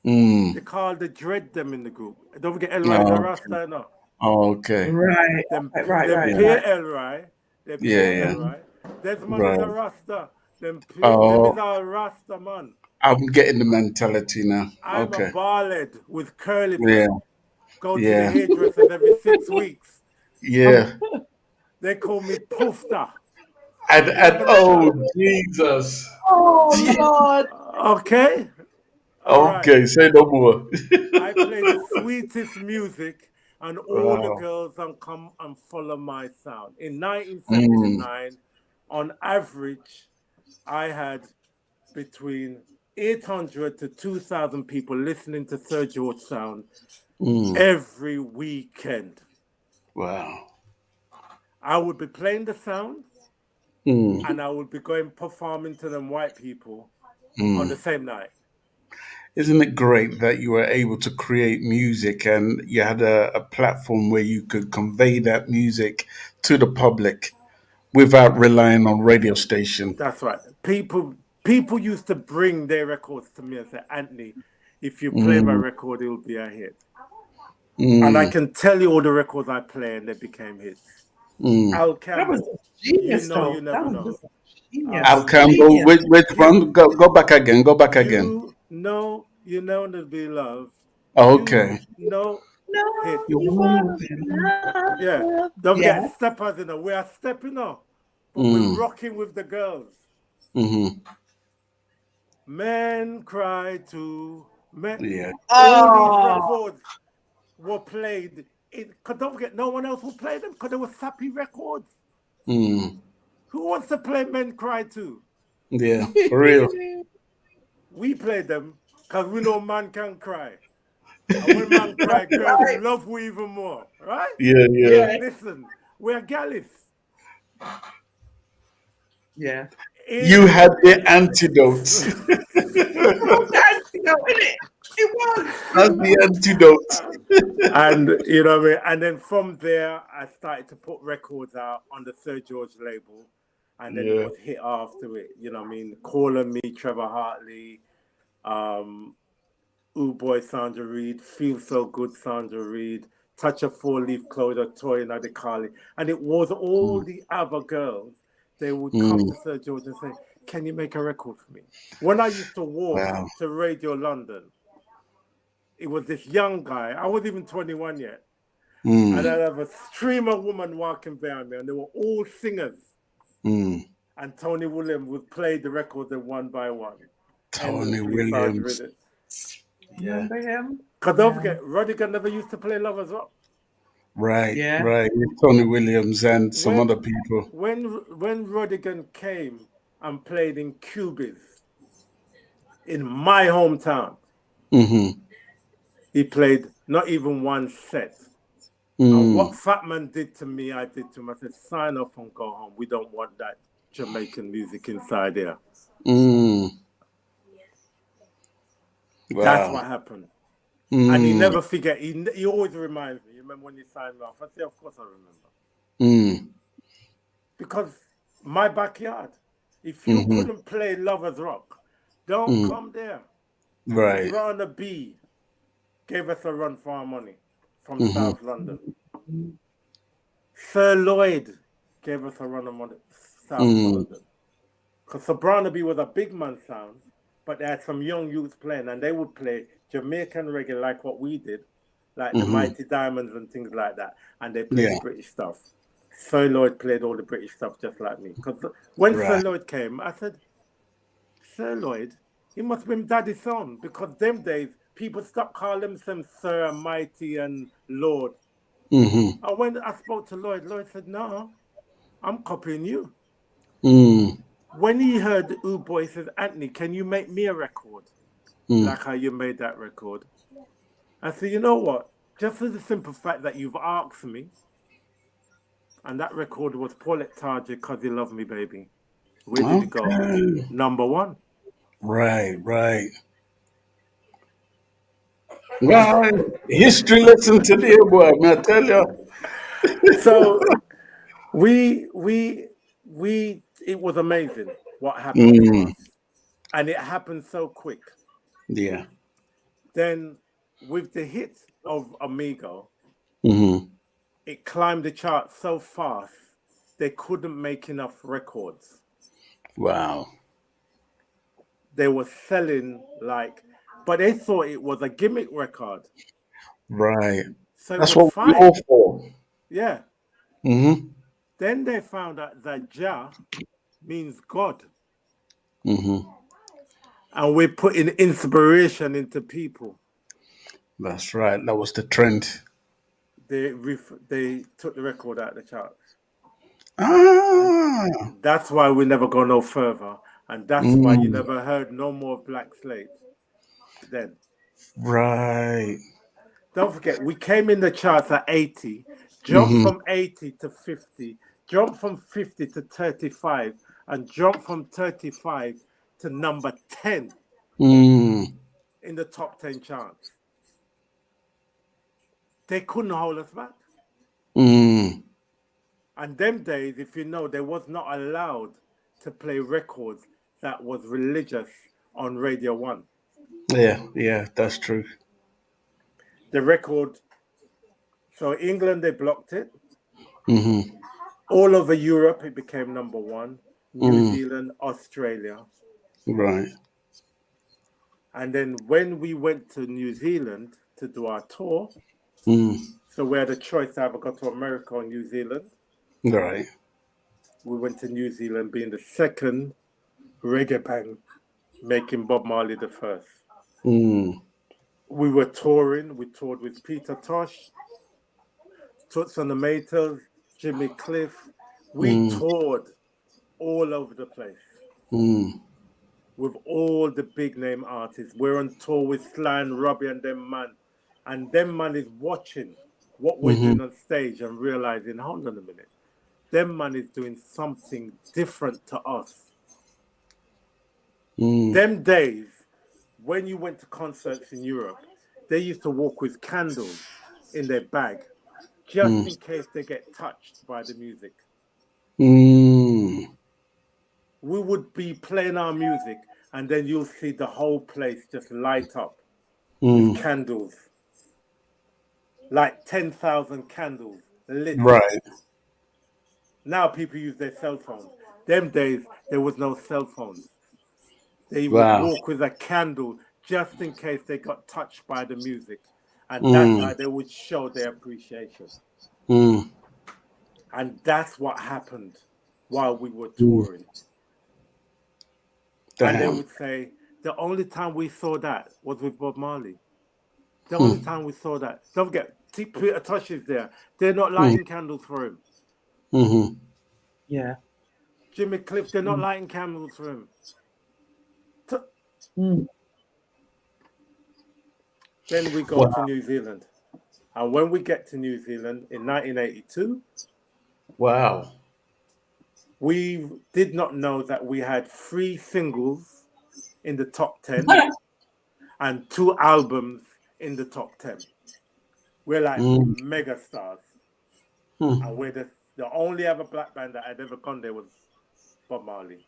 Mm. They called the dread them in the group. Don't forget Elroy the Oh, Rasta, no. okay. Right. Them, Okay. Right. them Right. Yeah. peer Right. Elroy, them Yeah. peer Yeah. Elroy. Desmond is a Right. Rasta. Them is Oh, a Rasta man. I'm getting the mentality now. I'm a Okay. bald with curly Yeah. pair. Go to the Yeah. hairdressers every 6 weeks. Yeah. They call me Poofta. You And oh understand? Jesus. Oh Lord. Okay? All right. Okay, say no more. I play the sweetest music, and all the Wow. girls come and follow my sound. In Mm. 1979, on average, I had between 800 to 2,000 people listening to Sir George Sound Mm. every weekend. Wow. I would be playing the sound, Mm. and I would be going performing to them white people on the Mm. same night. Isn't it great that you were able to create music and you had a platform where you could convey that music to the public without relying on radio station? That's right. People used to bring their records to me and say, Anthony, if you play my Mm. record, it'll be a hit. And I Mm. can tell you all the records I play and they became hits. Mm. Al That was Campbell, genius, you though. That never was know. just genius. Al Campbell, Genius. which one? Go back again. Go back again. You know to be loved. Okay. You know No, hit. you wanna be loved. Yeah. Don't Yeah. forget steppers, you know. We are stepping up, but we're Mm. rocking with the girls. Mm-hmm. Men cry too. Men. Yeah. All these Oh, records were played. Cause don't forget, no one else will play them because they were sappy records. Mm. Who wants to play Men Cry Too? Yeah. For real. We play them because we know man can cry. And when man cry, girls right. love we even more, right? Yeah. Yeah. Yeah. Listen, we're gallis. Yeah. You had the antidote. It was the antidote, innit? It was. That's the antidote. And you know what I mean? And then from there, I started to put records out on the Sir George label. And then it Yeah. was hit after it, you know what I mean? Calling Me, Trevor Hartley, Ooh Boy, Sandra Reid, Feel So Good, Sandra Reid, Touch a Four-Leaf Clover, Toy and Adekali. And it was all the other girls. They would come to Sir George and say, can you make a record for me? When I used to walk Wow. to Radio London, it was this young guy. I wasn't even 21 yet. Mm. And I'd have a stream of women walking behind me, and they were all singers. Mm. And Tony Williams would play the records one by one. Tony Endlessly Sandra Williams. Reid. Remember him? Because don't forget, Rodigan never used to play Lovers Rock. Right. Yeah. Right. With Tony Williams and some When- other people. When Rodigan came and played in Cubies in my hometown, Mm-hmm. He played not even one set. Mm. And what Fat Man did to me, I did to him. I said, sign off and go home. We don't want that Jamaican music inside here. Mm. That's Wow. what happened. And he Mm. never forget. He always reminds me. You remember when you signed me off? I say, of course I remember. Mm. Because my backyard. If you Mhm. couldn't play Lovers Rock, don't come there. Right. Brother B gave us a run for our money from Mhm. South London. Sir Lloyd gave us a run of money South London. Because Sobrano B was a big man sound, but they had some young youths playing, and they would play Jamaican reggae like what we did, like the Mighty Diamonds and things like that, and they played Yeah. the British stuff. Sir Lloyd played all the British stuff just like me. Because when Sir Right. Lloyd came, I said, Sir Lloyd, he must have been Daddy's son, because them days people stopped calling themselves Sir and Mighty and Lord. Mm-hmm. And when I spoke to Lloyd, Lloyd said, no, I'm copying you. Mm. When he heard the Ooh Boy says, Anthony, can you make me a record? Like how you made that record. I said, you know what? Just for the simple fact that you've asked me, and that record was Paulette Target, Cause You Love Me, Baby. Where did it go? Okay. #1. Right. Right. Well, history lesson today, boy. May I tell you? So it was amazing what happened for Mm. us. And it happened so quick. Yeah. Then with the hit of Amigo, Mm-hmm. it climbed the chart so fast they couldn't make enough records. Wow. They were selling but they thought it was a gimmick record. Right. So it That's was what we all fine. for. Yeah. Mm-hmm. Then they found out that Jah means God. Mm-hmm. And we're putting inspiration into people. That's right. That was the trend. They took the record out of the charts. And Ah. that's why we never go no further. And that's why you Mm. never heard no more Black Slate then. Right. Don't forget, we came in the charts at 80, jumped Mm-hmm. from 80 to 50, jumped from 50 to 35, and jumped from 35 to number 10 Mm. in the top 10 charts. They couldn't hold us back. Mm. And them days, if you know, they was not allowed to play records that was religious on Radio 1. Yeah. Yeah. That's true. The record, so England, they blocked it. Mm-hmm. All over Europe, it became #1. New Mm. Zealand, Australia. Right. And then when we went to New Zealand to do our tour, Mm. so we had a choice to either go to America or New Zealand. Right. We went to New Zealand, being the second reggae band, making Bob Marley the first. Mm. We were touring. We toured with Peter Tosh, Toots and the Maytals, Jimmy Cliff. We Mm. toured all over the place Mm. with all the big name artists. We're on tour with Sly and Robbie and them man. And them man is watching what we're Mm-hmm. doing on stage and realizing, hold on a minute, them man is doing something different to us. Mm. Them days, when you went to concerts in Europe, they used to walk with candles in their bag just in case they get touched by the music. Mm. We would be playing our music and then you'll see the whole place just light up with Mm. candles. Like 10,000 candles lit up. Right. Now people use their cell phones. Them days, there was no cell phones. They would Wow. walk with a candle just in case they got touched by the music. And that's Mm. how they would show their appreciation. Mm. And that's what happened while we were Mm. touring. And they Damn. would say, the only time we saw that was with Bob Marley. The only time we saw that. Don't forget, Peter Tosh is there. They're not lighting candles for him. Mm-hmm. Yeah. Jimmy Cliff, they're not lighting candles for him. Mm. Then we go to New Zealand. And when we get to New Zealand in 1982, Wow. we did not know that we had 3 singles in the top 10 and 2 albums in the top 10. We're like mega stars. And we're the only other black band that had ever gone there was Bob Marley.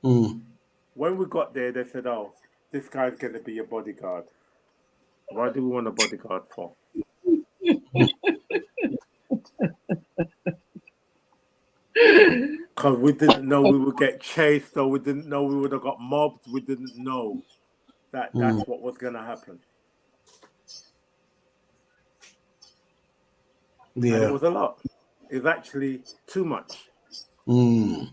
When we got there, they said, oh, this guy's going to be your bodyguard. Why do we want a bodyguard for? Because we didn't know we would get chased, or we didn't know we would have got mobbed. We didn't know that that's what was going to happen. Yeah. And it was a lot. It was actually too much. And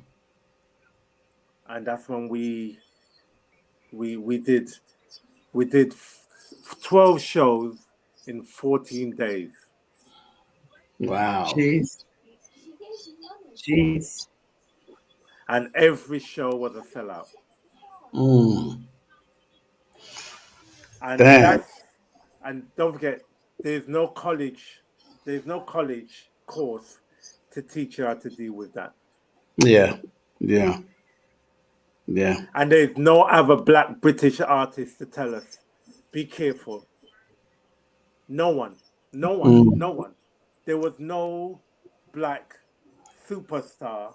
that's when we did 12 shows in 14 days. Wow. Jeez. And every show was a sellout. And and don't forget, there's no college course to teach you how to deal with that. Yeah. And there's no other black British artist to tell us, be careful. No one. There was no black superstar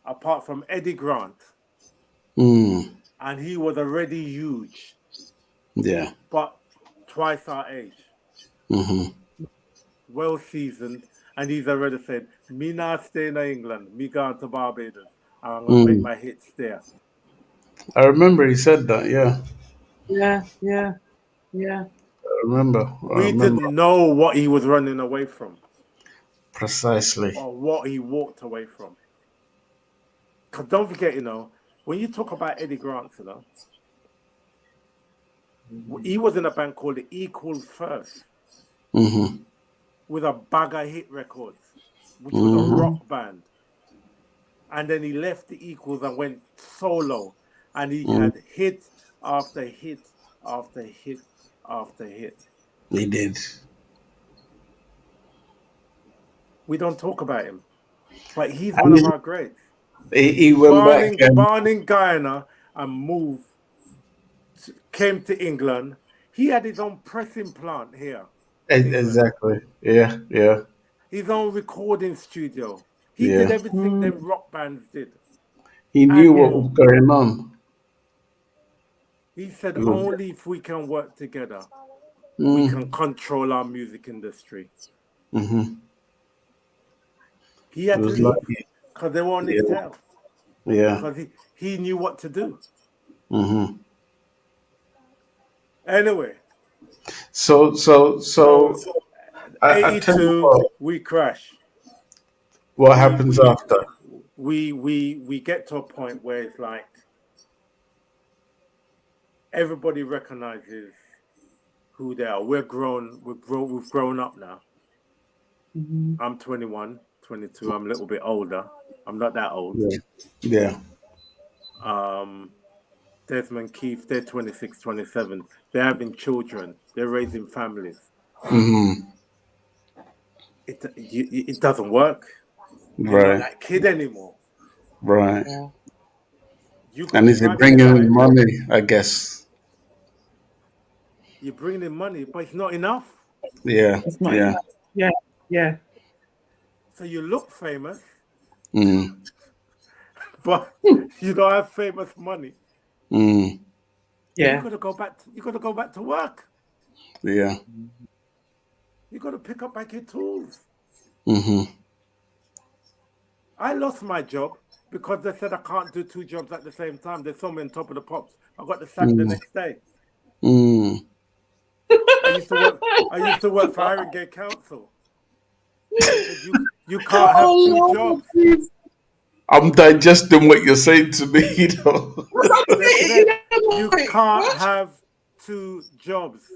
apart from Eddie Grant. And he was already huge. Yeah. But twice our age. Well seasoned. And he's already said, me not stay in England, me going to Barbados. I'm going to make my hits there. I remember he said that, yeah. Yeah. I remember. We didn't know what he was running away from. Precisely. Or what he walked away from. Because don't forget, when you talk about Eddie Grant, he was in a band called the Equals First. With a bag of hit records, which was a rock band. And then he left the Equals and went solo. And he had hit after hit after hit after hit. He did. We don't talk about him. But he's one of our greats. He went back. Born in Guyana and came to England. He had his own pressing plant here. Exactly. Yeah. His own recording studio. He did everything them rock bands did. He knew what was going on. He said, only if we can work together, we can control our music industry. He had to leave because they were on his tail. Yeah. Because he knew what to do. Anyway. So 82, we crash. What happens after? We get to a point where it's like everybody recognizes who they are. We've grown up now. I'm 21, 22. I'm a little bit older. I'm not that old. Yeah. Desmond, Keith, they're 26, 27. They're having children. They're raising families. It doesn't work. You're not that kid anymore. Right. And is it bringing in money, I guess? You're bringing in money, but it's not enough. Yeah. It's not enough. Yeah. So you look famous, but you don't have famous money. Yeah. You gotta go back to work. Yeah. You gotta pick up back your tools. I lost my job because they said I can't do 2 jobs at the same time. They saw me on Top of the Pops. I got the sack the next day. I used to work for Harringay Council. You can't have 2 jobs. I'm digesting what you're saying to me, though. You can't have 2 jobs.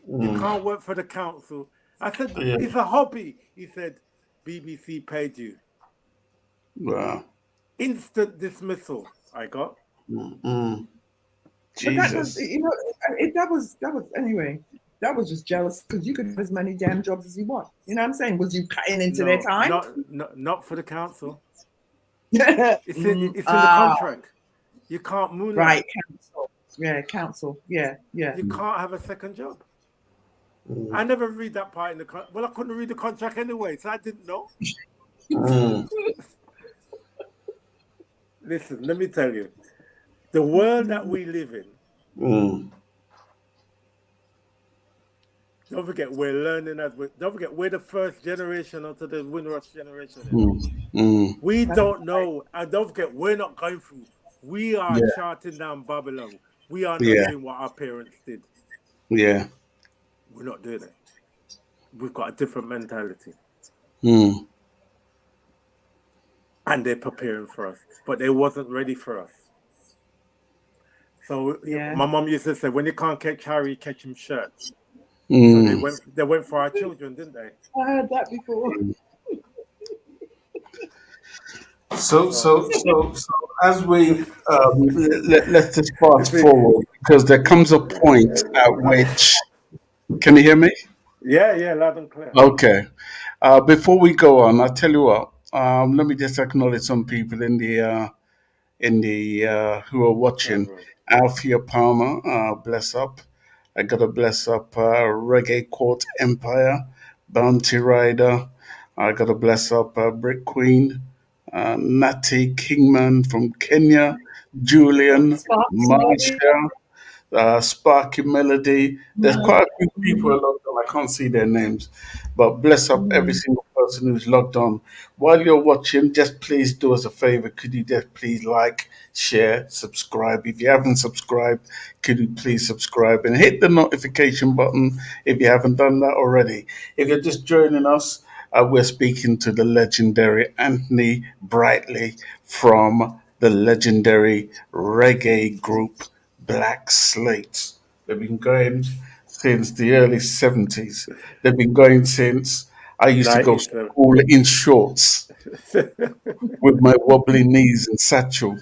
You can't work for the council. I said, it's a hobby. He said, BBC paid you. Wow. Instant dismissal, I got. But that was, Jesus. you know, that was anyway. That was just jealous because you could have as many damn jobs as you want. You know what I'm saying? Was you cutting into their No, time? not for the council. Mm, It's in the contract. You can't moonlight. Right, council. Yeah, council. Yeah. You can't have a second job. I never read that part in the contract. Well, I couldn't read the contract anyway, so I didn't know. Listen, let me tell you, the world that we live in. Don't forget, we're learning don't forget, we're the first generation onto the Windrush generation. We don't know, and don't forget, we're not going through. We are charting down Babylon. We are not doing what our parents did. Yeah. We're not doing it. We've got a different mentality. And they're preparing for us, but they wasn't ready for us. So my mom used to say, when you can't catch Harry, catch him shirt. So they went for our children, didn't they? I heard that before. So as we let's just fast forward, because there comes a point at which, can you hear me? Yeah, loud and clear. Okay. Before we go on, I'll tell you what. Let me just acknowledge some people in the who are watching. Althea Palmer, bless up. I gotta bless up Reggae Court Empire, Bounty Rider. I gotta bless up Brick Queen, Natty Kingman from Kenya, Julian, Marsha, Sparky Melody. There's quite a few people logged on. I can't see their names, but bless up every single person who's logged on. While you're watching, just please do us a favor. Could you just please like, share, subscribe? If you haven't subscribed, could you please subscribe and hit the notification button if you haven't done that already? If you're just joining us, we're speaking to the legendary Anthony Brightly from the legendary reggae group Black Slate. They've been going since the early 70s. They've been going since I used to go to school in shorts with my wobbly knees and satchel.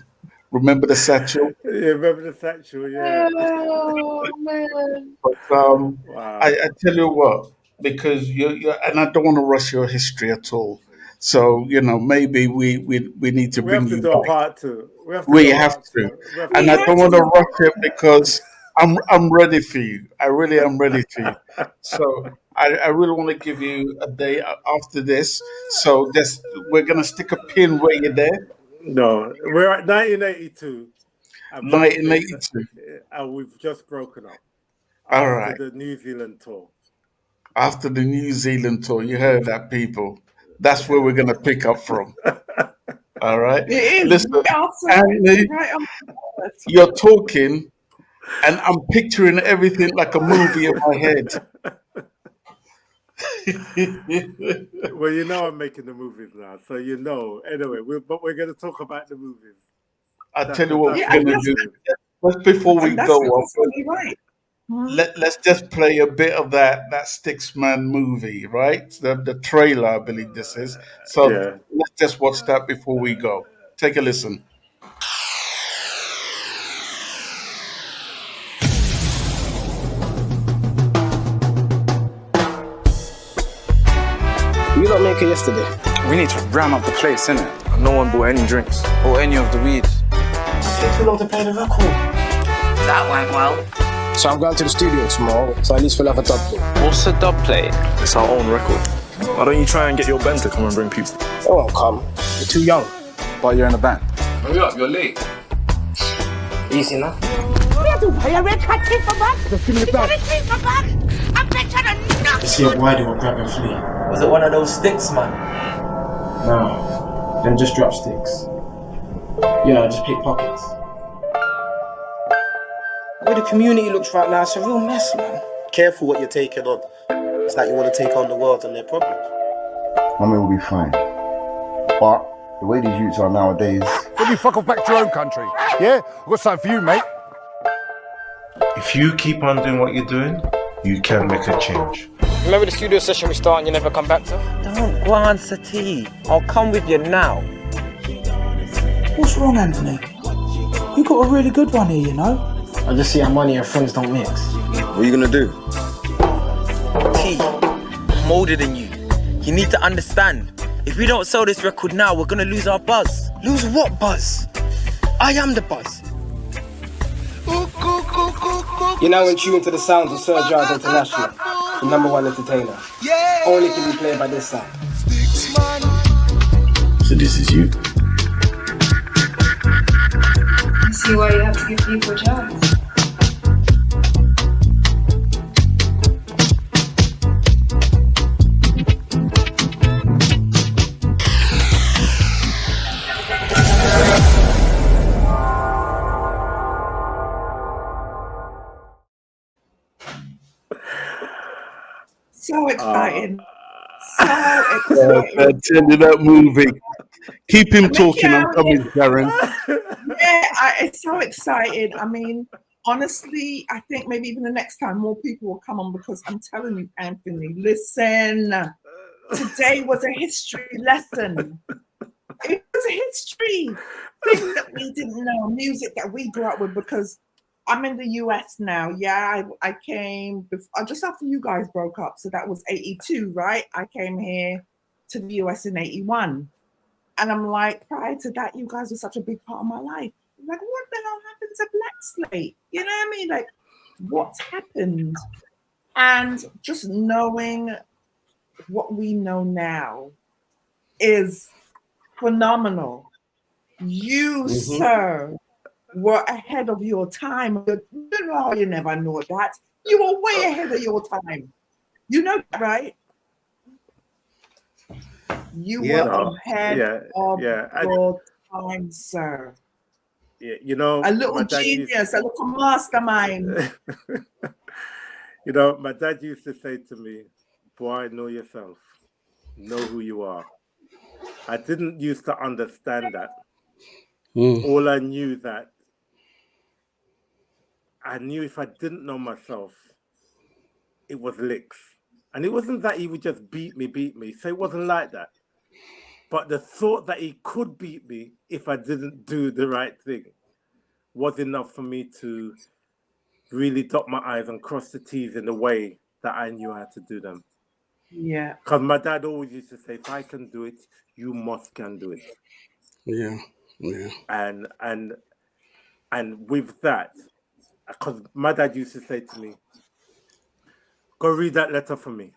Remember the satchel? Yeah, remember the satchel, yeah. Oh, man. But wow. I tell you what, because you're, and I don't want to rush your history at all. So, maybe we need to bring you back. We have to do a part two. We have to. And I don't want to rush it because I'm ready for you. I really am ready for you. So I really want to give you a day after this. So we're going to stick a pin where you're there. No, we're at 1982. 1982. And we've just broken up. All right. After the New Zealand tour. After the New Zealand tour. You heard that, people. That's where we're going to pick up from. All right. It is. Listen, Anthony, you're talking, and I'm picturing everything like a movie in my head. Well, I'm making the movies now, so Anyway, but we're going to talk about the movies. I'll tell you what we're going to do. Just before we go on, let's just play a bit of that Sticksman movie, right? The trailer, I believe this is. So let's just watch that before we go. Take a listen. You don't make it yesterday. We need to ram up the place, innit? No one bought any drinks or any of the weed. It takes too long to play the record. That went well. So I'm going to the studio tomorrow, so at least we'll have a dub plate. What's a dub plate? It's our own record. Why don't you try and get your band to come and bring people? They won't come. You're too young. But you're in a band. Hurry up, you're late. Easy now. Is he a wide or grab and flee? Was it one of those Sticksman? No, them just drop sticks. Yeah, just pick pockets. The way the community looks right now, it's a real mess, man. Careful what you're taking on. It's like you want to take on the world and their problems. I mean, we'll be fine. But the way these youths are nowadays... Will you fuck off back to your own country? Yeah? I've got something for you, mate. If you keep on doing what you're doing, you can make a change. Remember the studio session we started and you never come back to? Don't go on, Sati. I'll come with you now. What's wrong, Anthony? You got a really good one here, I just see how money and friends don't mix. What are you gonna do? T, I'm older than you. You need to understand. If we don't sell this record now, we're gonna lose our buzz. Lose what buzz? I am the buzz. You're now in tune to the sounds of Sir George International, the #1 entertainer. Only can be played by this side. So this is you. You see why you have to give people jobs. So exciting. So I exciting. tell you that movie. Keep him talking. I'm coming, Sharon. It's so exciting. I mean, honestly, I think maybe even the next time more people will come on, because I'm telling you, Anthony, listen, today was a history lesson. It was a history thing that we didn't know, music that we grew up with, because I'm in the US now. Yeah, I came just after you guys broke up. So that was 82, right? I came here to the US in 81. And I'm like, prior to that, you guys were such a big part of my life. I'm like, what the hell happened to Black Slate? You know what I mean? Like, what's happened? And just knowing what we know now is phenomenal. You, sir, were ahead of your time. You never know that. You were way ahead of your time. You know that, right? You were ahead of your time, sir. Yeah, you know, a little genius, a little mastermind. You know, my dad used to say to me, boy, know yourself. Know who you are. I didn't used to understand that. All I knew that I knew if I didn't know myself, it was licks. And it wasn't that he would just beat me. So it wasn't like that. But the thought that he could beat me if I didn't do the right thing was enough for me to really dot my I's and cross the T's in the way that I knew how to do them. Yeah. Because my dad always used to say, if I can do it, you can do it. Yeah. Yeah. And with that, because my dad used to say to me, go read that letter for me.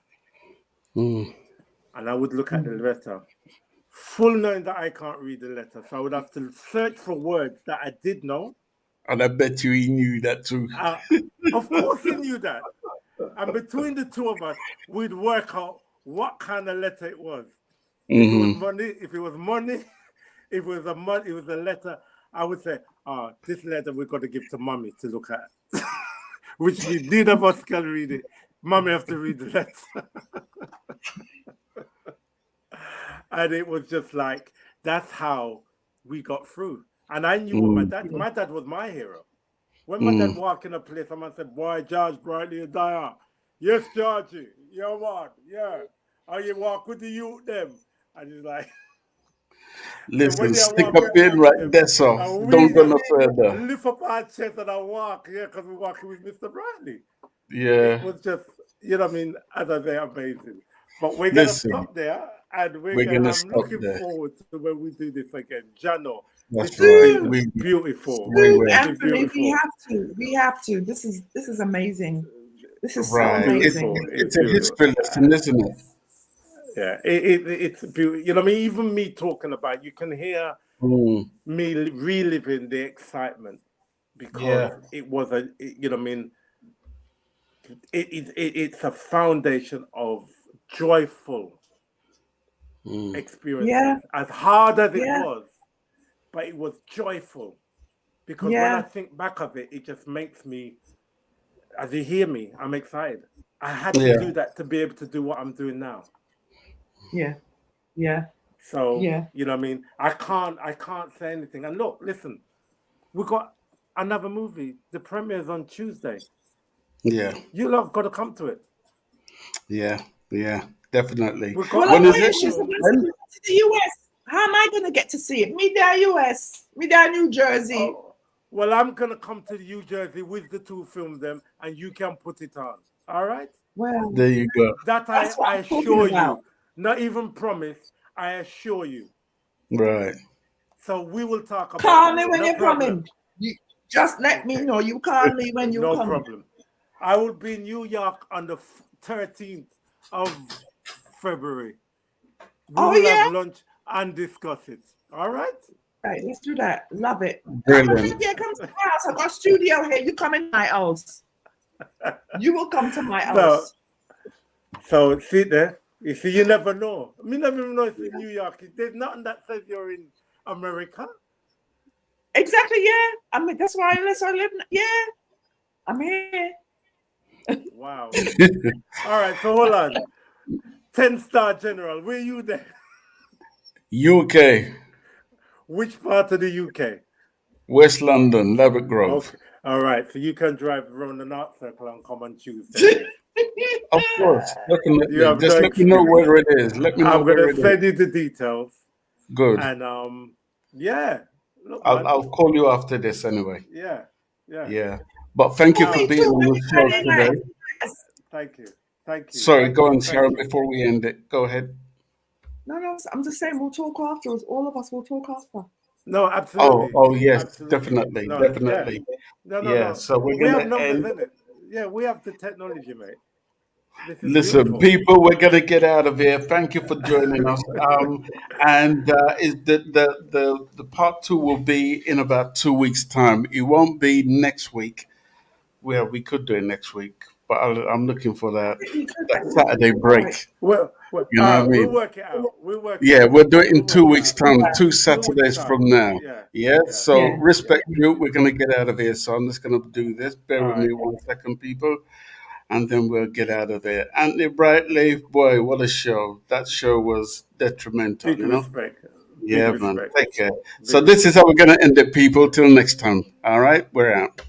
And I would look at the letter, full knowing that I can't read the letter. So I would have to search for words that I did know. And I bet you he knew that too. Of course he knew that. And between the two of us, we'd work out what kind of letter it was. If it was money, if it was a letter, I would say, this letter we've got to give to mommy to look at. Which neither of us can read it. Mommy have to read the letter. And it was just like, that's how we got through. And I knew what my dad was my hero. When my dad walked in a place, someone said, boy, George, brightly and die. Yes, Georgie. Yeah, man. Yeah. How you walk with the youth, them? And he's like, listen, stick up in right there, so don't go no further. Lift up our chest and I walk, because we're walking with Mr. Bradley. Yeah. It was just, you know what I mean, as I say, amazing. But we're going to stop there, and I'm looking forward to when we do this again. Jano, that's right. It's beautiful. Anthony, we have to. This is amazing. This is so amazing. It's a history lesson, isn't it? Yeah, it's beautiful. You know what I mean? Even me talking about it, you can hear me reliving the excitement, because it was you know what I mean? It's a foundation of joyful experiences. Yeah. As hard as it was, but it was joyful. Because when I think back of it, it just makes me, as you hear me, I'm excited. I had to do that to be able to do what I'm doing now. Yeah. Yeah. So, you know what I mean? I can't say anything. And look, listen, we've got another movie. The premiere's on Tuesday. Yeah. You lot have got to come to it. Yeah, definitely. When is it? She's to the US. How am I going to get to see it? Me there US. Me there New Jersey. Well, I'm gonna come to New Jersey with the two film them, and you can put it on. All right? Well, There you go. That that's what I I'm talking assure about. you. Not even promise. I assure you. Right. So we will talk about Call that. me when No you're problem. coming. You just let me know. You call me when you No come. problem. I will be in New York on the 13th of February. We Oh, will yeah? have lunch and discuss it. All right? Right, let's do that. Love it. Brilliant. Yeah, come to my house. I've got a studio here. You come in my house. You will come to my house. So see there. You see, you never know. Me never even know it's in New York. There's nothing that says you're in America. Exactly, yeah. I mean, that's why I live. Yeah, I'm here. Wow. All right, so hold on. 10-star general, where you there? UK, Which part of the UK? West London, Laverick Grove. Okay. All right, so you can drive around the North Circle and come on Tuesday. Of course, definitely. You have Just no let me know excuse. where it is. Let me know I'm where gonna it send is. you the details. Good. And yeah. Look, I'll call you after this anyway. Yeah. Yeah. But thank you for being on the show today. Thank you. Thank you. Sorry, Thank go you. on, Thank Sharon, you. before we end it. Go ahead. No, I'm just saying we'll talk afterwards. All of us will talk after. No, absolutely. Oh yes, Absolutely. definitely, No, definitely. No. Yeah, so we're We have gonna numbers end. in it. Yeah, we have the technology, mate. This is Listen, beautiful. people, we're gonna get out of here. Thank you for joining us. And is the part 2 will be in about 2 weeks' time. It won't be next week. Well, we could do it next week, but I'm looking for that Saturday break. Well, You know what I we'll mean? work it out. We'll work it Yeah, out. we'll do it in 2 We'll work it weeks' out. time, 2 2 weeks' Saturdays time. from now. Yeah. So respect you. We're gonna get out of here. So I'm just gonna do this. Bear with me 1 second, people. And then we'll get out of there. Anthony Brightleaf, boy, what a show. That show was detrimental, Big you know? respect. Yeah, Big man. respect. Take care. Big So this is how we're going to end it, people. Till next time. All right? We're out.